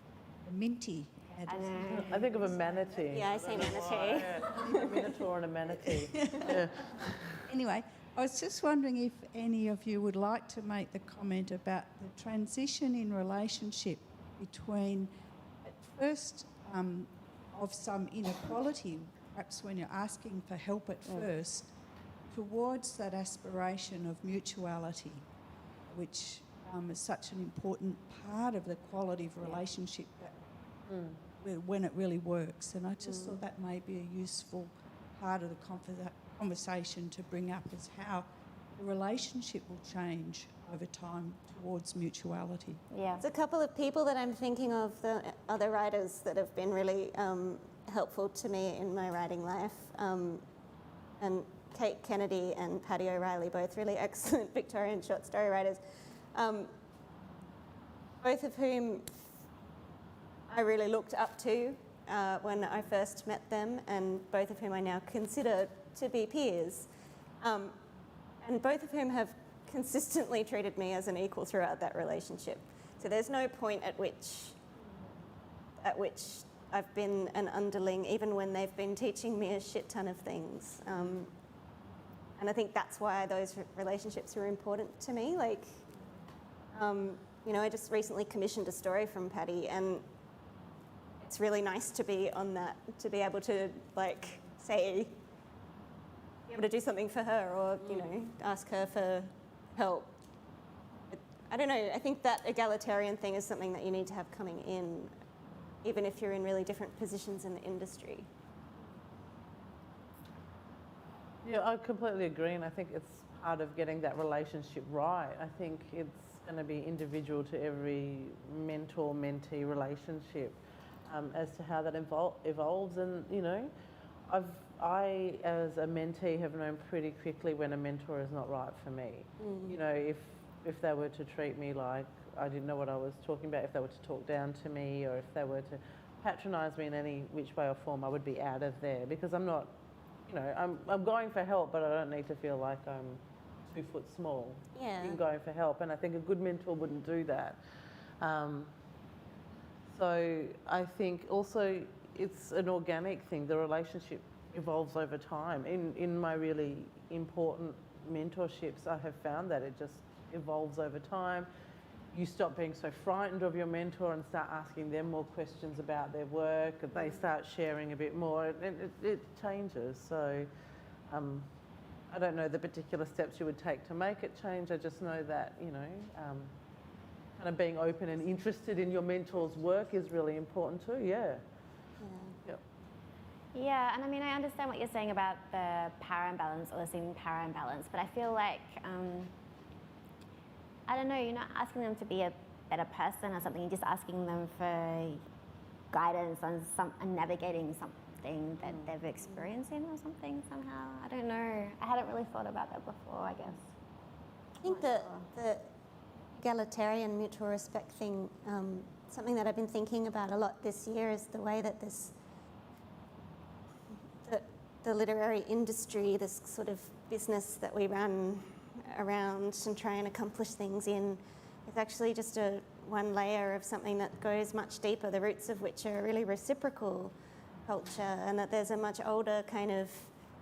a minty. I think of a manatee. Yeah, I say manatee. Yeah. A minotaur and a manatee. Yeah. Anyway, I was just wondering if any of you would like to make the comment about the transition in relationship between, at first, of some inequality, perhaps when you're asking for help at first, towards that aspiration of mutuality, which is such an important part of the quality of relationship that when it really works. And I just thought that may be a useful part of the conversation to bring up, is how the relationship will change over time towards mutuality. Yeah. There's a couple of people that I'm thinking of, the other writers that have been really helpful to me in my writing life. And Kate Kennedy and Paddy O'Reilly, both really excellent Victorian short story writers, both of whom I really looked up to when I first met them, and both of whom I now consider to be peers. And both of whom have consistently treated me as an equal throughout that relationship. So there's no point at which I've been an underling, even when they've been teaching me a shit ton of things. And I think that's why those relationships are important to me. Like, you know, I just recently commissioned a story from Paddy, and it's really nice to be on that, to be able to, like, say, be able to do something for her, or, you know, ask her for help. I don't know, I think that egalitarian thing is something that you need to have coming in, even if you're in really different positions in the industry. Yeah, I completely agree, and I think it's part of getting that relationship right. I think it's going to be individual to every mentor-mentee relationship as to how that evolves. And, you know, I, as a mentee, have known pretty quickly when a mentor is not right for me. You know, if they were to treat me like I didn't know what I was talking about, if they were to talk down to me, or if they were to patronise me in any which way or form, I would be out of there, because I'm not, you know, I'm going for help, but I don't need to feel like I'm 2 foot small in going for help. And I think a good mentor wouldn't do that. So I think also it's an organic thing. The relationship evolves over time. In my really important mentorships, I have found that it just evolves over time. You stop being so frightened of your mentor and start asking them more questions about their work, and they start sharing a bit more, and it changes. So I don't know the particular steps you would take to make it change. I just know that, you know, kind of being open and interested in your mentor's work is really important too, Yep. Yeah, and I mean, I understand what you're saying about the power imbalance, or the seeming power imbalance, but I feel like, I don't know, you're not asking them to be a better person or something, you're just asking them for guidance on navigating something that they're experiencing or something somehow. I don't know. I hadn't really thought about that before, I guess. I think the egalitarian mutual respect thing, something that I've been thinking about a lot this year is the way that the literary industry, this sort of business that we run around and try and accomplish things in, is actually just one layer of something that goes much deeper, the roots of which are a really reciprocal culture, and that there's a much older kind of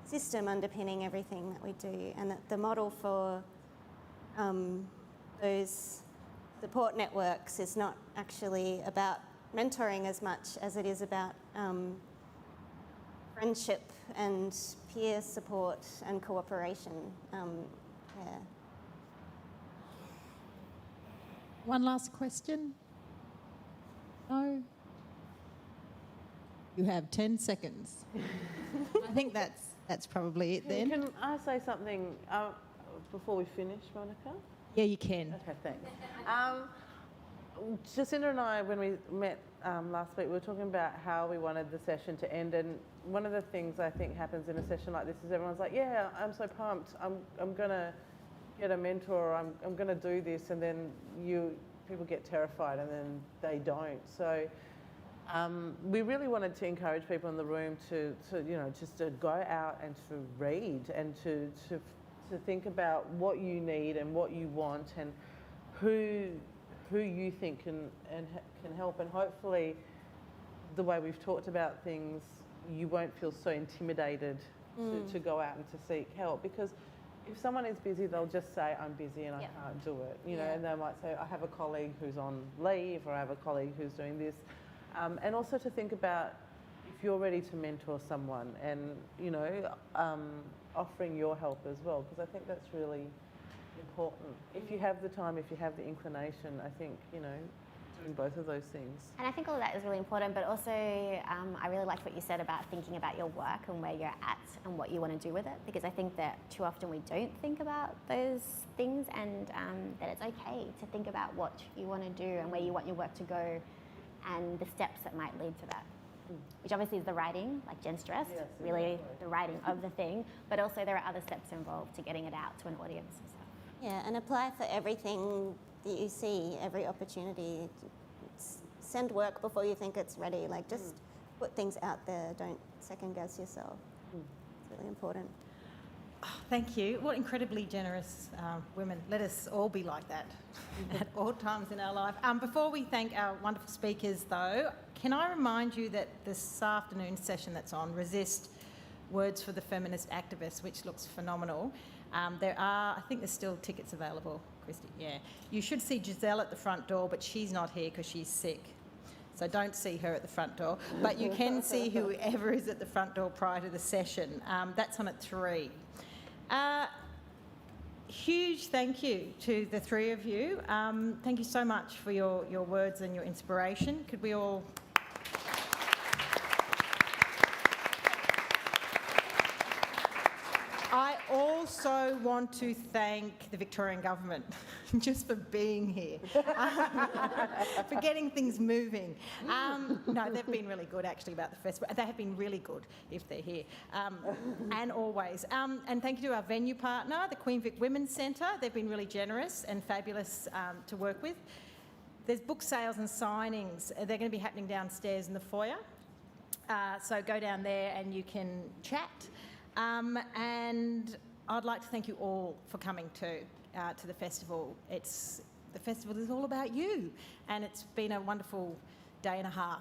system underpinning everything that we do, and that the model for those support networks is not actually about mentoring as much as it is about friendship and peer support and cooperation. One last question? No? You have 10 seconds. I think that's probably it then. Can I say something before we finish, Monica? Yeah, you can. Okay, thanks. Jacinda and I, when we met last week, we were talking about how we wanted the session to end, and one of the things I think happens in a session like this is everyone's like, yeah, I'm so pumped, I'm going to get a mentor, I'm going to do this, and then people get terrified and then they don't. So we really wanted to encourage people in the room to just to go out and to read and to think about what you need and what you want and who you think can help, and hopefully the way we've talked about things, you won't feel so intimidated to go out and to seek help, because if someone is busy, they'll just say, I'm busy and I can't do it, you know, and they might say, I have a colleague who's on leave, or I have a colleague who's doing this. And also to think about if you're ready to mentor someone and, offering your help as well, because I think that's really important. If you have the time, if you have the inclination, I think, doing both of those things. And I think all of that is really important, but also I really liked what you said about thinking about your work and where you're at and what you want to do with it, because I think that too often we don't think about those things, and that it's okay to think about what you want to do and where you want your work to go and the steps that might lead to that. Which obviously is the writing, like Jen stressed, really the writing of the thing, but also there are other steps involved to getting it out to an audience and stuff. Yeah, and apply for everything that you see, every opportunity. Send work before you think it's ready. Like, just put things out there. Don't second guess yourself. It's really important. Oh, thank you. What incredibly generous women. Let us all be like that at all times in our life. Before we thank our wonderful speakers, though, can I remind you that this afternoon session that's on, Resist, Words for the Feminist Activist, which looks phenomenal. I think there's still tickets available, Christy. Yeah. You should see Giselle at the front door, but she's not here because she's sick. So don't see her at the front door. But you can see whoever is at the front door prior to the session. That's on at 3. Huge thank you to the three of you. Thank you so much for your words and your inspiration. Could we all... I also want to thank the Victorian Government just for being here, for getting things moving. No, they've been really good actually about the festival. They have been really good if they're here, and always. And thank you to our venue partner, the Queen Vic Women's Centre. They've been really generous and fabulous to work with. There's book sales and signings. They're going to be happening downstairs in the foyer. So go down there and you can chat. And I'd like to thank you all for coming to the festival. The festival is all about you, and it's been a wonderful day and a half.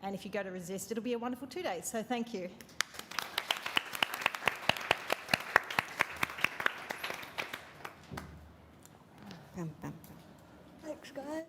And if you go to Resist, it'll be a wonderful 2 days. So thank you. Thanks, guys.